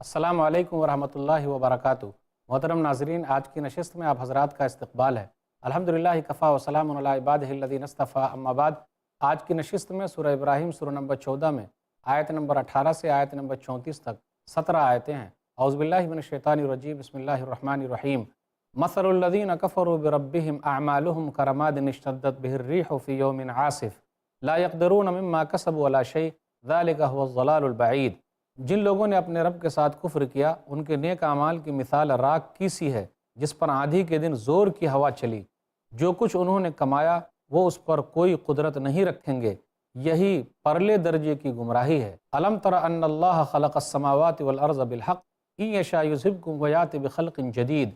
السلام علیکم ورحمۃ اللہ وبرکاتہ۔ محترم ناظرین، آج کی نشست میں آپ حضرات کا استقبال ہے۔ الحمدللہ کفا وسلام علی عبادہ الذین اصطفیٰ، اما بعد۔ آج کی نشست میں سورہ ابراہیم سورہ نمبر 14 میں آیت نمبر 18 سے آیت نمبر 34 تک 17 آیتیں ہیں۔ اعوذ باللہ من الشیطان الرجیم، بسم اللہ الرحمن الرحیم۔ مثل الذین کفروا بربہم اعمالہم کرماد اشتدت بہ الریح فی یوم عاصف لا یقدرون مما کسبوا ولا شیء ذلک هو الضلال البعید۔ جن لوگوں نے اپنے رب کے ساتھ کفر کیا، ان کے نیک اعمال کی مثال راکھ کی سی ہے جس پر آندھی کے دن زور کی ہوا چلی۔ جو کچھ انہوں نے کمایا وہ اس پر کوئی قدرت نہیں رکھیں گے، یہی پرلے درجے کی گمراہی ہے۔ الم تر ان اللہ خلق السماوات والارض بالحق ان یشاء یذھبکم ویأت بخلق جدید۔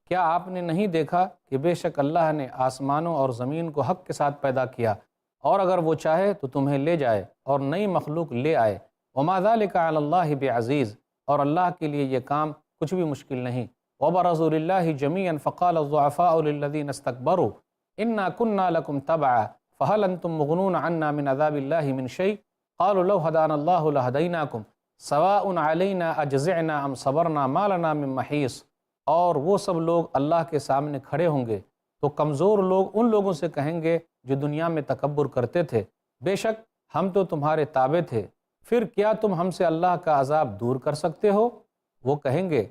کیا آپ نے نہیں دیکھا کہ بے شک اللہ نے آسمانوں اور زمین کو حق کے ساتھ پیدا کیا، اور اگر وہ چاہے تو تمہیں لے جائے اور نئی مخلوق لے آئے۔ وما ذلک علی اللہ بعزیز، اور اللہ کے لیے یہ کام کچھ بھی مشکل نہیں۔ وبرزوا للہ جمیعا فقال الضعفاء للذین استکبروا انا کنا لکم تبعا فهل انتم مغنون عنا من عذاب اللہ من شیء قالوا لو هدانا اللہ لہدیناکم سواء علینا اجزعنا ام صبرنا ما لنا من محیص۔ اور وہ سب لوگ اللہ کے سامنے کھڑے ہوں گے تو کمزور لوگ ان لوگوں سے کہیں گے جو دنیا میں تکبر کرتے تھے، بے شک ہم تو تمہارے تابع تھے، پھر کیا تم ہم سے اللہ کا عذاب دور کر سکتے ہو؟ وہ کہیں گے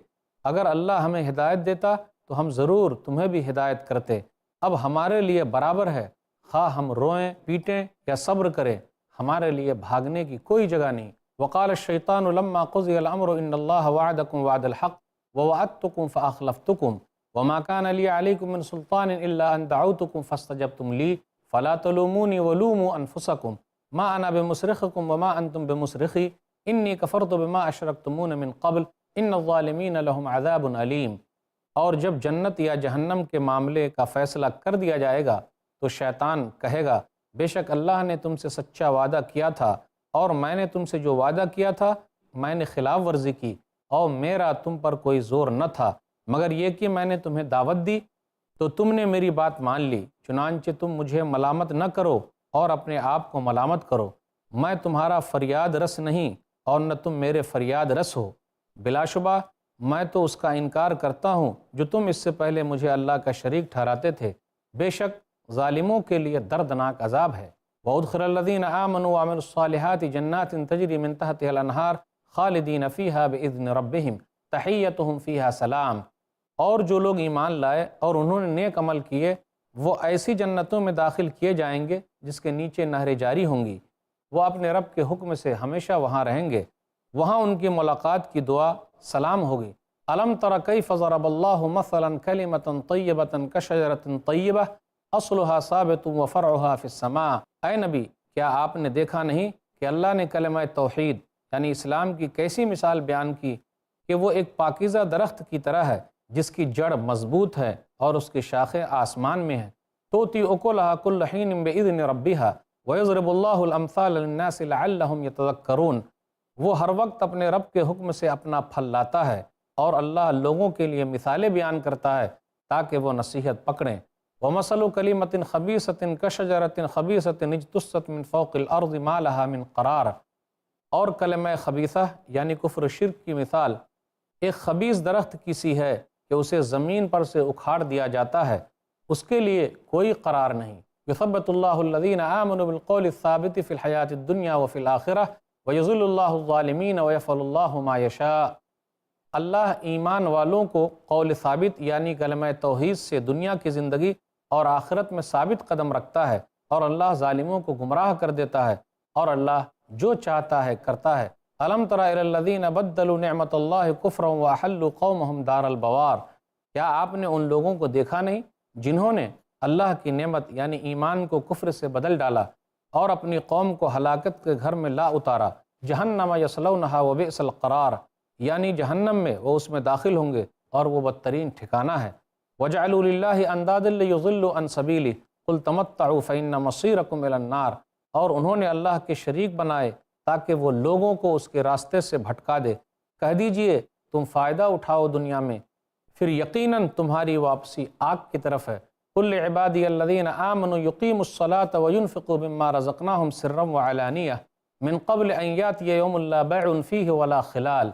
اگر اللہ ہمیں ہدایت دیتا تو ہم ضرور تمہیں بھی ہدایت کرتے۔ اب ہمارے لیے برابر ہے، خواہ ہم روئیں پیٹیں یا صبر کریں، ہمارے لیے بھاگنے کی کوئی جگہ نہیں۔ وقال الشیطان لما قضی الامر ان اللہ وعدکم وعد الحق ووعدتکم فاخلفتکم وما كان لي عليكم من سلطان الا ان دعوتكم فاستجبتم لي فلا تلوموني ولوموا انفسكم ما انا بمصرخكم وما انتم بمصرخي انی کفرت بما اشرکتمون من قبل ان الظالمین لهم عذاب علیم۔ اور جب جنت یا جہنم کے معاملے کا فیصلہ کر دیا جائے گا تو شیطان کہے گا بے شک اللہ نے تم سے سچا وعدہ کیا تھا، اور میں نے تم سے جو وعدہ کیا تھا میں نے خلاف ورزی کی، اور میرا تم پر کوئی زور نہ تھا مگر یہ کہ میں نے تمہیں دعوت دی تو تم نے میری بات مان لی، چنانچہ تم مجھے ملامت نہ کرو اور اپنے آپ کو ملامت کرو۔ میں تمہارا فریاد رس نہیں اور نہ تم میرے فریاد رس ہو، بلا شبہ میں تو اس کا انکار کرتا ہوں جو تم اس سے پہلے مجھے اللہ کا شریک ٹھہراتے تھے، بے شک ظالموں کے لیے دردناک عذاب ہے۔ وَأُدْخِلَ الَّذِينَ آمَنُوا وَعَمِلُوا الصَّالِحَاتِ جَنَّاتٍ تَجْرِي مِن تَحْتِهَا الْأَنْهَارُ خَالِدِينَ فِيهَا بِإِذْنِ رَبِّهِمْ تَحِيَّتُهُمْ فِيهَا سَلَامٌ۔ اور جو لوگ ایمان لائے اور انہوں نے نیک عمل کیے وہ ایسی جنتوں میں داخل کیے جائیں گے جس کے نیچے نہریں جاری ہوں گی، وہ اپنے رب کے حکم سے ہمیشہ وہاں رہیں گے، وہاں ان کی ملاقات کی دعا سلام ہوگی۔ الم تر کیف ضرب اللہ مثلا کلمۃ طیبۃ کشجرۃ طیبہ اصلها ثابت وفرعها فی السماء۔ اے نبی، کیا آپ نے دیکھا نہیں کہ اللہ نے کلمہ توحید یعنی اسلام کی کیسی مثال بیان کی کہ وہ ایک پاکیزہ درخت کی طرح ہے جس کی جڑ مضبوط ہے اور اس کی شاخیں آسمان میں ہیں۔ توتی اکلها کل حین باذن ربها ویضرب اللہ الامثال للناس لعلهم یتذکرون۔ وہ ہر وقت اپنے رب کے حکم سے اپنا پھل لاتا ہے اور اللہ لوگوں کے لیے مثالیں بیان کرتا ہے تاکہ وہ نصیحت پکڑیں۔ وَمَثَلُ كَلِمَةٍ خَبِيثَةٍ كَشَجَرَةٍ خَبِيثَةٍ اجْتُثَّتْ مِنْ فَوْقِ الْأَرْضِ مَا لَهَا مِنْ قَرَارٍ۔ اور کلمہ خبیثہ یعنی کفر و شرک کی مثال ایک خبیث درخت کی سی ہے کہ اسے زمین پر سے اکھاڑ دیا جاتا ہے، اس کے لیے کوئی قرار نہیں۔ یثبت اللہ الذین آمنوا بالقول الثابت فی الحیاۃ الدنیا وفی الآخرہ ویذل اللہ الظالمین ویفعل اللہ ما یشاء۔ اللہ ایمان والوں کو قول ثابت یعنی کلمہ توحید سے دنیا کی زندگی اور آخرت میں ثابت قدم رکھتا ہے، اور اللہ ظالموں کو گمراہ کر دیتا ہے، اور اللہ جو چاہتا ہے کرتا ہے۔ الم تر الی الذین بدلوا نعمت اللہ کفرا واحلوا قومهم دار البوار۔ کیا آپ نے ان لوگوں کو دیکھا نہیں جنہوں نے اللہ کی نعمت یعنی ایمان کو کفر سے بدل ڈالا اور اپنی قوم کو ہلاکت کے گھر میں لا اتارا؟ جہنم یصلونہا وبئس القرار، یعنی جہنم میں وہ اس میں داخل ہوں گے اور وہ بدترین ٹھکانہ ہے۔ وجعلوا للہ اندادا لیضلوا عن سبیلہ قل تمتعوا فإن مصیرکم الی النار۔ اور انہوں نے اللہ کے شریک بنائے تاکہ وہ لوگوں کو اس کے راستے سے بھٹکا دے۔ کہہ دیجئے تم فائدہ اٹھاؤ دنیا میں، پھر یقیناً تمہاری واپسی آگ کی طرف ہے۔ قل لعبادی الذین آمنوا یقیموا الصلاة وینفقوا مما رزقناہم سرا وعلانیہ من قبل ان یاتی یوم لا بیع فیہ ولا خلال۔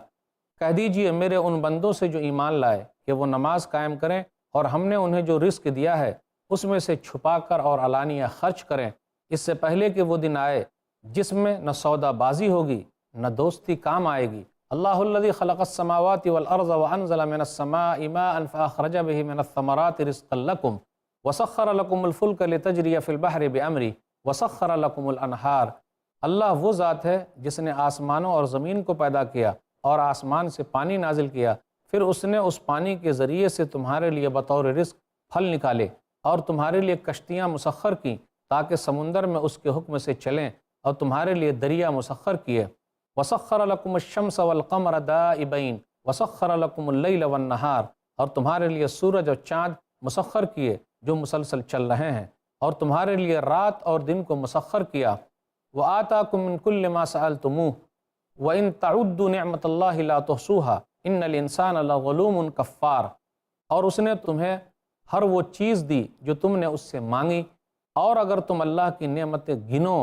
کہہ دیجئے میرے ان بندوں سے جو ایمان لائے کہ وہ نماز قائم کریں اور ہم نے انہیں جو رزق دیا ہے اس میں سے چھپا کر اور علانیہ خرچ کریں، اس سے پہلے کہ وہ دن آئے جس میں نہ سودا بازی ہوگی نہ دوستی کام آئے گی۔ اللہ الذی خلق السماوات والارض وانزل من السماء ماء فاخرج به من الثمرات رزقا لكم وسخر لكم الفلك لتجري في البحر بامره وسخر لكم الانہار۔ اللہ وہ ذات ہے جس نے آسمانوں اور زمین کو پیدا کیا اور آسمان سے پانی نازل کیا، پھر اس نے اس پانی کے ذریعے سے تمہارے لیے بطور رزق پھل نکالے اور تمہارے لیے کشتیاں مسخر کیں تاکہ سمندر میں اس کے حکم سے چلیں، اور تمہارے لیے دریا مسخر کیے۔ وسخر لکم الشمس والقمر دائبین وسخر لکم اللیل والنہار، اور تمہارے لیے سورج اور چاند مسخر کیے جو مسلسل چل رہے ہیں، اور تمہارے لیے رات اور دن کو مسخر کیا۔ وآتاکم من کل ما سألتموہ وَإِن تَعُدُّوا نِعْمَةَ اللَّهِ لَا تُحْصُوهَا إِنَّ الْإِنسَانَ لَظَلُومٌ کفار۔ اور اس نے تمہیں ہر وہ چیز دی جو تم نے اس سے مانگی، اور اگر تم اللہ کی نعمتیں گنو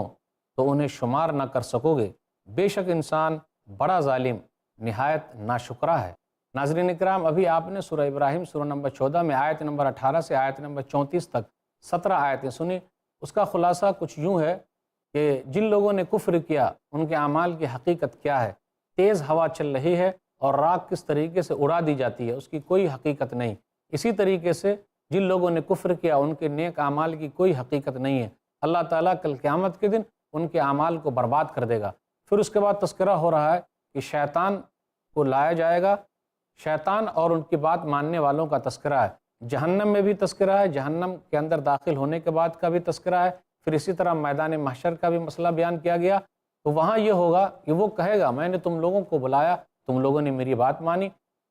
تو انہیں شمار نہ کر سکو گے، بے شک انسان بڑا ظالم نہایت ناشکرا ہے۔ ناظرین اکرام، ابھی آپ نے سورہ ابراہیم سورہ نمبر 14 میں آیت نمبر 18 سے آیت نمبر 34 تک 17 آیتیں سنی۔ اس کا خلاصہ کچھ یوں ہے کہ جن لوگوں نے کفر کیا ان کے اعمال کی حقیقت کیا ہے۔ تیز ہوا چل رہی ہے اور راکھ کس طریقے سے اڑا دی جاتی ہے، اس کی کوئی حقیقت نہیں۔ اسی طریقے سے جن لوگوں نے کفر کیا ان کے نیک اعمال کی کوئی حقیقت نہیں ہے۔ اللہ تعالیٰ کل قیامت کے دن ان کے اعمال کو برباد کر دے گا۔ پھر اس کے بعد تذکرہ ہو رہا ہے کہ شیطان کو لایا جائے گا، شیطان اور ان کی بات ماننے والوں کا تذکرہ ہے۔ جہنم میں بھی تذکرہ ہے، جہنم کے اندر داخل ہونے کے بعد کا بھی تذکرہ ہے۔ پھر اسی طرح میدان محشر کا بھی مسئلہ بیان کیا گیا۔ تو وہاں یہ ہوگا کہ وہ کہے گا میں نے تم لوگوں کو بلایا، تم لوگوں نے میری بات مانی،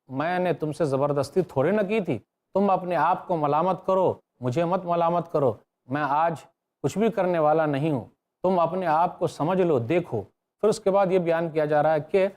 میں نے تم سے زبردستی تھوڑے نہ کی تھی، تم اپنے آپ کو ملامت کرو، مجھے مت ملامت کرو، میں آج کچھ بھی کرنے والا نہیں ہوں، تم اپنے آپ کو سمجھ لو، دیکھو۔ پھر اس کے بعد یہ بیان کیا جا رہا ہے کہ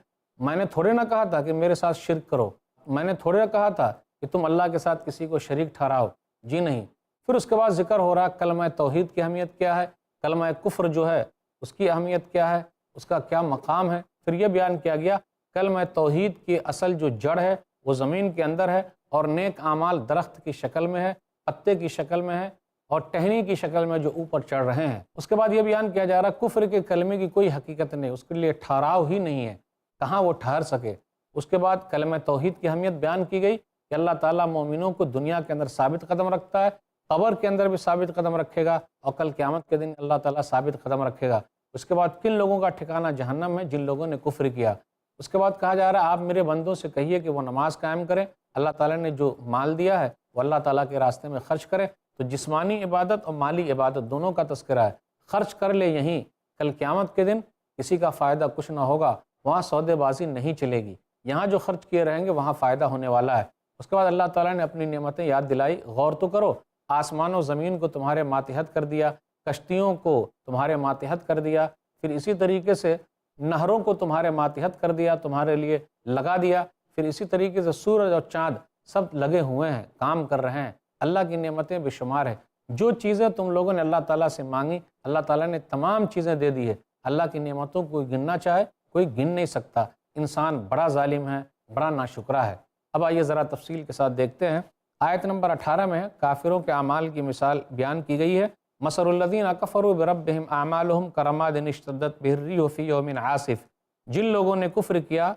میں نے تھوڑے نہ کہا تھا کہ میرے ساتھ شرک کرو، میں نے تھوڑے نہ کہا تھا کہ تم اللہ کے ساتھ کسی کو شریک ٹھہراؤ، جی نہیں۔ پھر اس کے بعد ذکر ہو رہا ہے کلمہ توحید کی اہمیت کیا ہے، کلمہ کفر جو ہے اس کی اہمیت کیا ہے، اس کا کیا مقام ہے۔ پھر یہ بیان کیا گیا کلمہ توحید کی اصل جو جڑ ہے وہ زمین کے اندر ہے، اور نیک اعمال درخت کی شکل میں ہے، پتے کی شکل میں ہے، اور ٹہنی کی شکل میں جو اوپر چڑھ رہے ہیں۔ اس کے بعد یہ بیان کیا جا رہا ہے کفر کے کلمے کی کوئی حقیقت نہیں، اس کے لیے ٹھہراؤ ہی نہیں ہے، کہاں وہ ٹھہر سکے۔ اس کے بعد کلمہ توحید کی اہمیت بیان کی گئی کہ اللہ تعالیٰ مومنوں کو دنیا کے اندر ثابت قدم رکھتا ہے، قبر کے اندر بھی ثابت قدم رکھے گا، اور کل قیامت کے دن اللہ تعالیٰ ثابت قدم رکھے گا۔ اس کے بعد کن لوگوں کا ٹھکانہ جہنم ہے، جن لوگوں نے کفر کیا۔ اس کے بعد کہا جا رہا ہے آپ میرے بندوں سے کہیے کہ وہ نماز قائم کریں، اللہ تعالیٰ نے جو مال دیا ہے وہ اللہ تعالیٰ کے راستے میں خرچ کریں۔ تو جسمانی عبادت اور مالی عبادت دونوں کا تذکرہ ہے۔ خرچ کر لے یہیں، کل قیامت کے دن کسی کا فائدہ کچھ نہ ہوگا، وہاں سودے بازی نہیں چلے گی، یہاں جو خرچ کیے رہیں گے وہاں فائدہ ہونے والا ہے۔ اس کے بعد اللہ تعالیٰ نے اپنی نعمتیں یاد دلائی، غور تو کرو، آسمان و زمین کو تمہارے ماتحت کر دیا، کشتیوں کو تمہارے ماتحت کر دیا، پھر اسی طریقے سے نہروں کو تمہارے ماتحت کر دیا، تمہارے لیے لگا دیا، پھر اسی طریقے سے سورج اور چاند سب لگے ہوئے ہیں، کام کر رہے ہیں۔ اللہ کی نعمتیں بے شمار ہیں، جو چیزیں تم لوگوں نے اللہ تعالیٰ سے مانگی اللہ تعالیٰ نے تمام چیزیں دے دی ہے۔ اللہ کی نعمتوں کو کوئی گننا چاہے کوئی گن نہیں سکتا۔ انسان بڑا ظالم ہے، بڑا ناشکرا ہے۔ اب آئیے ذرا تفصیل کے ساتھ دیکھتے ہیں۔ آیت نمبر 18 میں کافروں کے اعمال کی مثال بیان کی گئی ہے۔ مثل الذین کفروا بربہم اعمالہم کرماد اشتدت بہ الریح فی یوم عاصف۔ جن لوگوں نے کفر کیا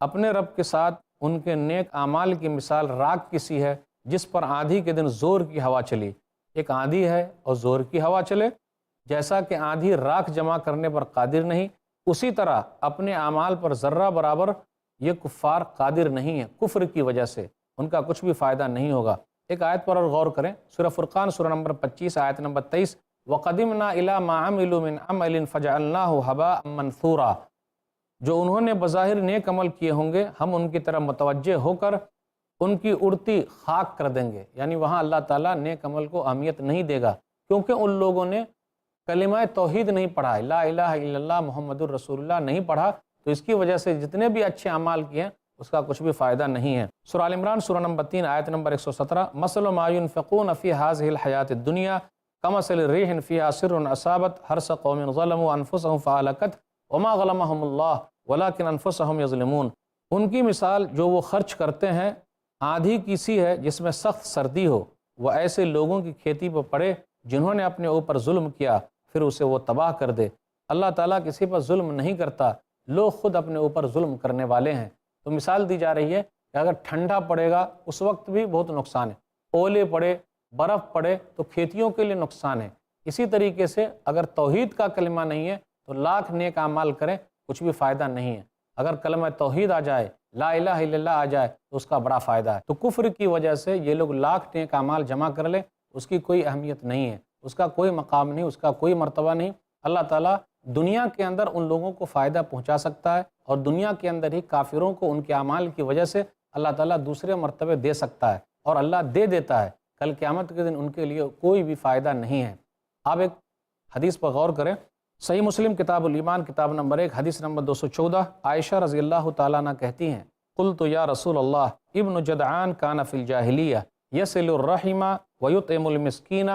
اپنے رب کے ساتھ، ان کے نیک اعمال کی مثال راکھ کی سی ہے جس پر آندھی کے دن زور کی ہوا چلی۔ ایک آندھی ہے اور زور کی ہوا چلے، جیسا کہ آندھی راکھ جمع کرنے پر قادر نہیں، اسی طرح اپنے اعمال پر ذرہ برابر یہ کفار قادر نہیں ہیں۔ کفر کی وجہ سے ان کا کچھ بھی فائدہ نہیں ہوگا۔ ایک آیت پر اور غور کریں، سورہ فرقان سورہ نمبر 25 آیت نمبر 23، وَقَدِمْنَا إِلَىٰ مَا عَمِلُوا مِنْ عَمَلٍ فَجَعَلْنَاهُ هَبَاءً مَنْثُورًا۔ جو انہوں نے بظاہر نیک عمل کیے ہوں گے ہم ان کی طرف متوجہ ہو کر ان کی اڑتی خاک کر دیں گے۔ یعنی وہاں اللہ تعالیٰ نیک عمل کو اہمیت نہیں دے گا، کیونکہ ان لوگوں نے کلمہ توحید نہیں پڑھا، لا الہ الا اللہ محمد الرسول اللہ نہیں پڑھا، تو اس کی وجہ سے جتنے بھی اچھے اعمال کیے ہیں اس کا کچھ بھی فائدہ نہیں ہے۔ سورہ آل عمران سورہ نمبر 3 آیت نمبر 117، مثل ما ينفقون فی هذه الحیاۃ الدنیا کمثل ریح فیہا سر اصابت حرث قوم ظلموا انفسهم فاہلکت وما ظلمهم اللہ ولکن انفسهم یظلمون۔ ان کی مثال جو وہ خرچ کرتے ہیں آندھی کی سی ہے جس میں سخت سردی ہو، وہ ایسے لوگوں کی کھیتی پر پڑے جنہوں نے اپنے اوپر ظلم کیا پھر اسے وہ تباہ کر دے۔ اللہ تعالیٰ کسی پر ظلم نہیں کرتا، لوگ خود اپنے اوپر ظلم کرنے والے ہیں۔ تو مثال دی جا رہی ہے کہ اگر ٹھنڈا پڑے گا اس وقت بھی بہت نقصان ہے، اولے پڑے، برف پڑے تو کھیتیوں کے لیے نقصان ہے۔ اسی طریقے سے اگر توحید کا کلمہ نہیں ہے تو لاکھ نیک اعمال کریں کچھ بھی فائدہ نہیں ہے۔ اگر کلمہ توحید آ جائے، لا الہ الا اللہ آ جائے تو اس کا بڑا فائدہ ہے۔ تو کفر کی وجہ سے یہ لوگ لاکھ نیک اعمال جمع کر لیں، اس کی کوئی اہمیت نہیں ہے، اس کا کوئی مقام نہیں، اس کا کوئی مرتبہ نہیں۔ اللہ تعالیٰ دنیا کے اندر ان لوگوں کو فائدہ پہنچا سکتا ہے، اور دنیا کے اندر ہی کافروں کو ان کے اعمال کی وجہ سے اللہ تعالیٰ دوسرے مرتبے دے سکتا ہے، اور اللہ دے دیتا ہے۔ کل قیامت کے دن ان کے لیے کوئی بھی فائدہ نہیں ہے۔ آپ ایک حدیث پر غور کریں، صحیح مسلم کتاب الایمان کتاب نمبر 1 حدیث نمبر 214، عائشہ رضی اللہ تعالیٰ عنہ کہتی ہیں، قلت یا رسول اللہ ابن جدعان کان فی الجاہلیہ یصل الرحم ویطعم المسکین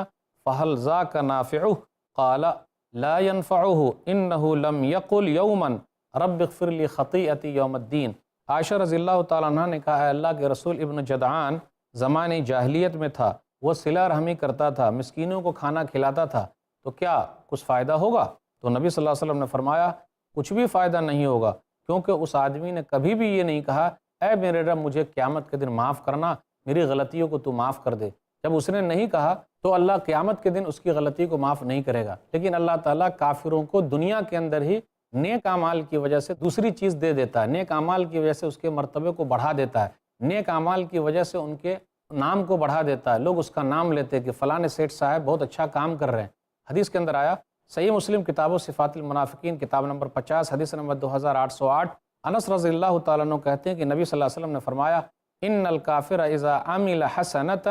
فہل ذاک نافعہ قال لا ينفعہ انہ لم یقل یوما رب اغفر لی خطیئتی یوم الدین۔ عائشہ رضی اللہ تعالیٰ عنہ نے کہا، اے اللہ کے رسول، ابن جدعان زمانے جاہلیت میں تھا، وہ صلہ رحمی کرتا تھا، مسکینوں کو کھانا کھلاتا تھا، تو کیا کچھ فائدہ ہوگا؟ تو نبی صلی اللہ علیہ وسلم نے فرمایا کچھ بھی فائدہ نہیں ہوگا، کیونکہ اس آدمی نے کبھی بھی یہ نہیں کہا اے میرے رب مجھے قیامت کے دن معاف کرنا، میری غلطیوں کو تو معاف کر دے۔ جب اس نے نہیں کہا تو اللہ قیامت کے دن اس کی غلطی کو معاف نہیں کرے گا۔ لیکن اللہ تعالیٰ کافروں کو دنیا کے اندر ہی نیک اعمال کی وجہ سے دوسری چیز دے دیتا ہے، نیک اعمال کی وجہ سے اس کے مرتبے کو بڑھا دیتا ہے، نیک اعمال کی وجہ سے ان کے نام کو بڑھا دیتا ہے، لوگ اس کا نام لیتے ہیں کہ فلاں سیٹھ صاحب بہت اچھا کام کر رہے ہیں۔ حدیث کے اندر آیا، صحیح مسلم کتاب و صفات المنافقین کتاب نمبر 50 حدیث نمبر 2808، انس رضی اللہ تعالیٰ عنہ کہتے ہیں کہ نبی صلی اللہ علیہ وسلم نے فرمایا، ان الکافر اذا عمل حسنۃ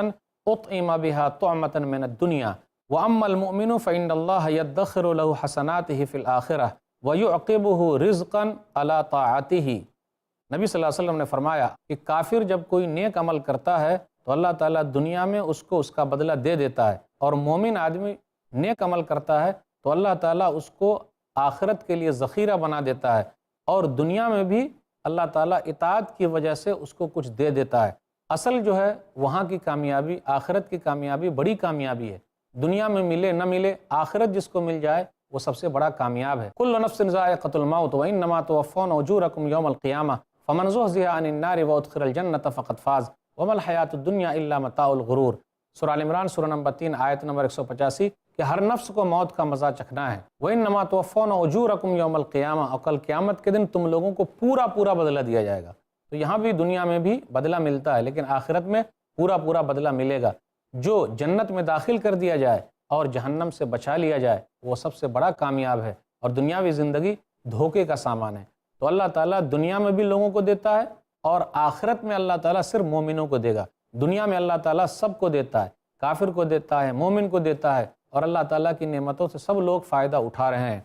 اطعم بها طعمۃ من الدنیا واما المؤمن فان اللہ یدخر له حسناته فی الآخرہ ویعقبہ رزقا علی طاعتہ۔ نبی صلی اللہ علیہ وسلم نے فرمایا کہ کافر جب کوئی نیک عمل کرتا ہے تو اللہ تعالیٰ دنیا میں اس کو اس کا بدلہ دے دیتا ہے، اور مومن آدمی نیک عمل کرتا ہے تو اللہ تعالیٰ اس کو آخرت کے لیے ذخیرہ بنا دیتا ہے، اور دنیا میں بھی اللہ تعالیٰ اطاعت کی وجہ سے اس کو کچھ دے دیتا ہے۔ اصل جو ہے وہاں کی کامیابی، آخرت کی کامیابی بڑی کامیابی ہے۔ دنیا میں ملے نہ ملے، آخرت جس کو مل جائے وہ سب سے بڑا کامیاب ہے۔ کل نفس ذائقۃ الموت وانما توفون اجورکم یوم القیامہ فمن زحزح عن النار وادخل الجنۃ فقد فاز وما الحیاۃ الدنیا الا متاع الغرور۔ سورہ آل عمران سورہ نمبر 3 آیت نمبر 185 کہ ہر نفس کو موت کا مزہ چکھنا ہے۔ وانما توفون اجورکم یوم القیامہ، اور کل قیامت کے دن تم لوگوں کو پورا پورا بدلہ دیا جائے گا۔ تو یہاں بھی دنیا میں بھی بدلہ ملتا ہے، لیکن آخرت میں پورا پورا بدلہ ملے گا۔ جو جنت میں داخل کر دیا جائے اور جہنم سے بچا لیا جائے وہ سب سے بڑا کامیاب ہے، اور دنیاوی زندگی دھوکے کا سامان ہے۔ تو اللہ تعالیٰ دنیا میں بھی لوگوں کو دیتا ہے، اور آخرت میں اللہ تعالیٰ صرف مومنوں کو دے گا۔ دنیا میں اللہ تعالیٰ سب کو دیتا ہے، کافر کو دیتا ہے، مومن کو دیتا ہے، اور اللہ تعالیٰ کی نعمتوں سے سب لوگ فائدہ اٹھا رہے ہیں۔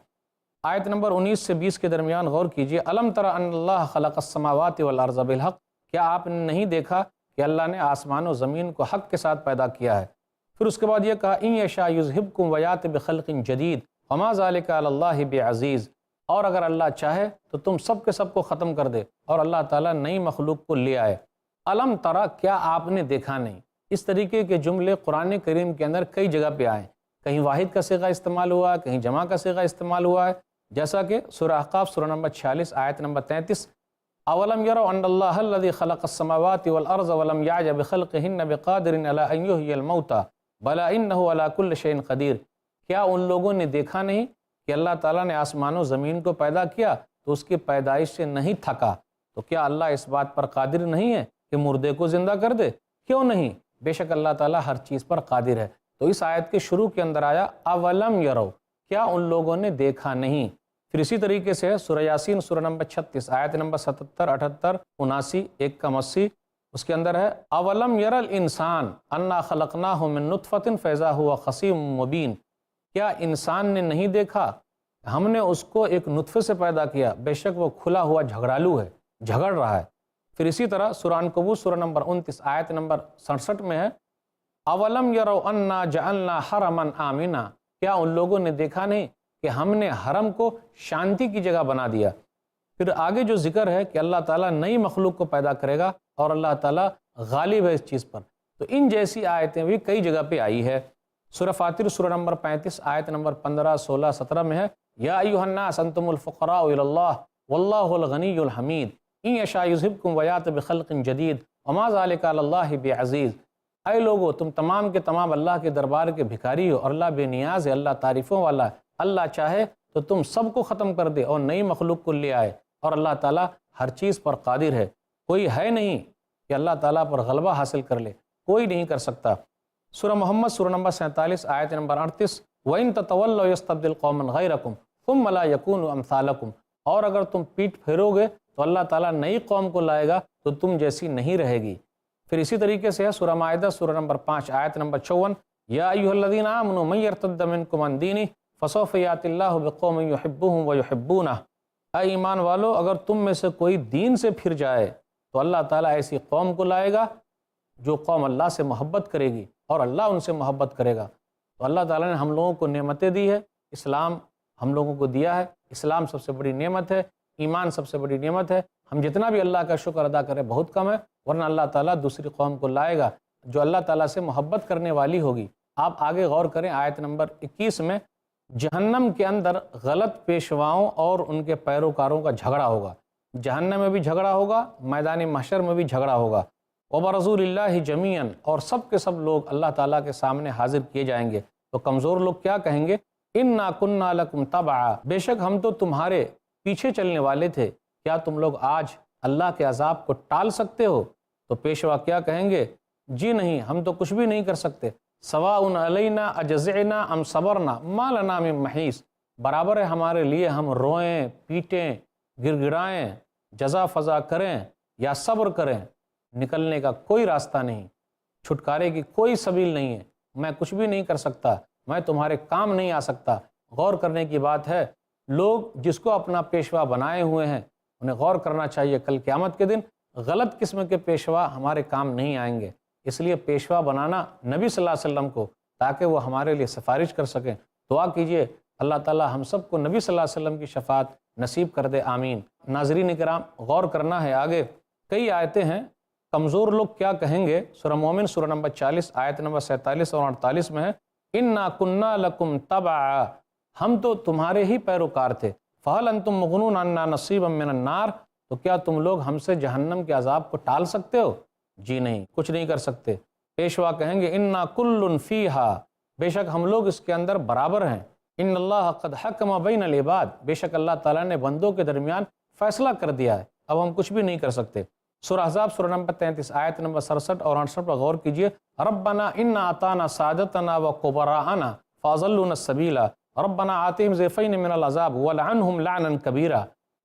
آیت نمبر 19 سے 20 کے درمیان غور کیجئے، الم تر ان اللہ خلق السماوات والارض بالحق، کیا آپ نے نہیں دیکھا کہ اللہ نے آسمان و زمین کو حق کے ساتھ پیدا کیا ہے؟ پھر اس کے بعد یہ کہا ان یشاء یذہبکم ویات بخلق جدید وما ذلک علی اللہ بعزیز، اور اگر اللہ چاہے تو تم سب کے سب کو ختم کر دے، اور اللہ تعالیٰ نئی مخلوق کو لے آئے۔ الم ترا، کیا آپ نے دیکھا نہیں؟ اس طریقے کے جملے قرآن کریم کے اندر کئی جگہ پہ آئے، کہیں واحد کا صیغہ استعمال ہوا ہے، کہیں جمع کا صیغہ استعمال ہوا ہے، جیسا کہ سورہ احقاف سورہ نمبر 46 آیت نمبر 33، اولم یروا ان اللہ الذی خلق السماوات والارض ولم یعی بخلقہن بقادر علی ان یحیی الموتى بلی انہ علی کل شیء قدیر، کیا ان لوگوں نے دیکھا نہیں کہ اللہ تعالیٰ نے آسمان و زمین کو پیدا کیا تو اس کی پیدائش سے نہیں تھکا؟ تو کیا اللہ اس بات پر قادر نہیں ہے کہ مردے کو زندہ کر دے؟ کیوں نہیں، بے شک اللہ تعالیٰ ہر چیز پر قادر ہے۔ تو اس آیت کے شروع کے اندر آیا اولم یروا، کیا ان لوگوں نے دیکھا نہیں؟ پھر اسی طریقے سے سورہ یاسین سورہ نمبر 36 آیت نمبر 77 78 79 180، اس کے اندر ہے اولم یر الانسان انا خلقناہ من نطفۃ فاذا هو خصیم مبین، کیا انسان نے نہیں دیکھا ہم نے اس کو ایک نطفے سے پیدا کیا، بے شک وہ کھلا ہوا جھگڑالو ہے، جھگڑ رہا ہے۔ پھر اسی طرح سورہ عنکبوت سورہ نمبر 29 آیت نمبر 67 میں ہے اولم یروا انا جعلنا حرما آمنا، کیا ان لوگوں نے دیکھا نہیں کہ ہم نے حرم کو شانتی کی جگہ بنا دیا؟ پھر آگے جو ذکر ہے کہ اللہ تعالیٰ نئی مخلوق کو پیدا کرے گا اور اللہ تعالیٰ غالب ہے اس چیز پر، تو ان جیسی آیتیں بھی کئی جگہ پہ آئی ہے۔ سورہ فاطر سورہ نمبر 35 آیت نمبر 15، 16، 17 میں ہے یا ایھا الناس انتم الفقراء الی اللہ واللہ الغنی الحمید ان یشاء یذھبکم ویأتی بخلق جدید وما ذلک علی اللہ بعزیز۔ اے لوگو، تم تمام کے تمام اللہ کے دربار کے بھکاری ہو اور اللہ بے نیاز ہے، اللہ تعریفوں والا ہے۔ اللہ چاہے تو تم سب کو ختم کر دے اور نئی مخلوق کو لے آئے، اور اللہ تعالیٰ ہر چیز پر قادر ہے۔ کوئی ہے نہیں کہ اللہ تعالیٰ پر غلبہ حاصل کر لے، کوئی نہیں کر سکتا۔ سورہ محمد سورہ نمبر 47 آیت نمبر 38 وَإِن تَتَوَلَّوْا يَسْتَبْدِلْ قَوْمًا غَيْرَكُمْ ثُمَّ لَا يَكُونُوا أَمْثَالَكُمْ، اور اگر تم پیٹھ پھیرو گے تو اللہ تعالیٰ نئی قوم کو لائے گا تو تم جیسی نہیں رہے گی۔ پھر اسی طریقے سے ہے سورہ مائدہ سورہ نمبر 5 آیت نمبر 54 یا ایھا الذین آمنوا من یرتد منکم عن دینہ فسوف یأتی اللہ بقوم یحبهم ویحبونہ۔ اے ایمان والو، اگر تم میں سے کوئی دین سے پھر جائے تو اللہ تعالیٰ ایسی قوم کو لائے گا جو قوم اللہ سے محبت کرے گی اور اللہ ان سے محبت کرے گا۔ تو اللہ تعالیٰ نے ہم لوگوں کو نعمتیں دی ہے، اسلام ہم لوگوں کو دیا ہے، اسلام سب سے بڑی نعمت ہے، ایمان سب سے بڑی نعمت ہے۔ ہم جتنا بھی اللہ کا شکر ادا کریں بہت کم ہے، ورنہ اللہ تعالیٰ دوسری قوم کو لائے گا جو اللہ تعالیٰ سے محبت کرنے والی ہوگی۔ آپ آگے غور کریں آیت نمبر 21 میں جہنم کے اندر غلط پیشواؤں اور ان کے پیروکاروں کا جھگڑا ہوگا، جہنم میں بھی جھگڑا ہوگا، میدان محشر میں بھی جھگڑا ہوگا۔ وَبَرَزُوا لِلَّهِ جَمِيعًا، اور سب کے سب لوگ اللہ تعالیٰ کے سامنے حاضر کیے جائیں گے۔ تو کمزور لوگ کیا کہیں گے؟ اِنَّا كُنَّا لَكُمْ تَبَعًا، بے شک ہم تو تمہارے پیچھے چلنے والے تھے، کیا تم لوگ آج اللہ کے عذاب کو ٹال سکتے ہو؟ تو پیشوا کیا کہیں گے؟ جی نہیں، ہم تو کچھ بھی نہیں کر سکتے۔ سواء علینا اجزعنا ام صبرنا ما لنا من محیص، برابر ہے ہمارے لیے ہم روئیں، پیٹیں، گر گڑائیں، جزا فضا کریں یا صبر کریں، نکلنے کا کوئی راستہ نہیں، چھٹکارے کی کوئی سبیل نہیں ہے، میں کچھ بھی نہیں کر سکتا، میں تمہارے کام نہیں آ سکتا۔ غور کرنے کی بات ہے، لوگ جس کو اپنا پیشوا بنائے ہوئے ہیں انہیں غور کرنا چاہیے، کل قیامت کے دن غلط قسم کے پیشوا ہمارے کام نہیں آئیں گے۔ اس لیے پیشوا بنانا نبی صلی اللہ علیہ وسلم کو، تاکہ وہ ہمارے لیے سفارش کر سکیں۔ دعا کیجئے اللہ تعالی ہم سب کو نبی صلی اللہ علیہ وسلم کی شفاعت نصیب کر دے، آمین۔ ناظرین کرام، غور کرنا ہے آگے کئی آیتیں ہیں۔ کمزور لوگ کیا کہیں گے؟ سورہ مومن سورہ نمبر 40 آیت نمبر 47 اور 48 میں ہے اِنَّا كُنَّا لَكُمْ تَبَعًا، ہم تو تمہارے ہی پیروکار تھے۔ فَهَلْ أَنْتُمْ مُغْنُونَ عَنَّا نَصِيبًا مِّنَ النَّارِ، تو کیا تم لوگ ہم سے جہنم کے عذاب کو ٹال سکتے ہو؟ جی نہیں، کچھ نہیں کر سکتے۔ پیشوا کہیں گے اِنَّا كُلٌّ فِيهَا، بے شک ہم لوگ اس کے اندر برابر ہیں۔ اِنَّ اللَّهَ قَدْ حَكَمَ بَيْنَ الْعِبَادِ، بے شک اللہ تعالیٰ نے بندوں کے درمیان فیصلہ کر دیا ہے، اب ہم کچھ بھی نہیں کر سکتے۔ سورہ احزاب سورہ نمبر 33 آیت نمبر 67 اور 68 پر غور کیجئے ربنا انا اطعنا سادتنا وكبراءنا فاضلونا السبیل ربنا آتهم ضعفین من العذاب ولعنهم لعنا کبیرا،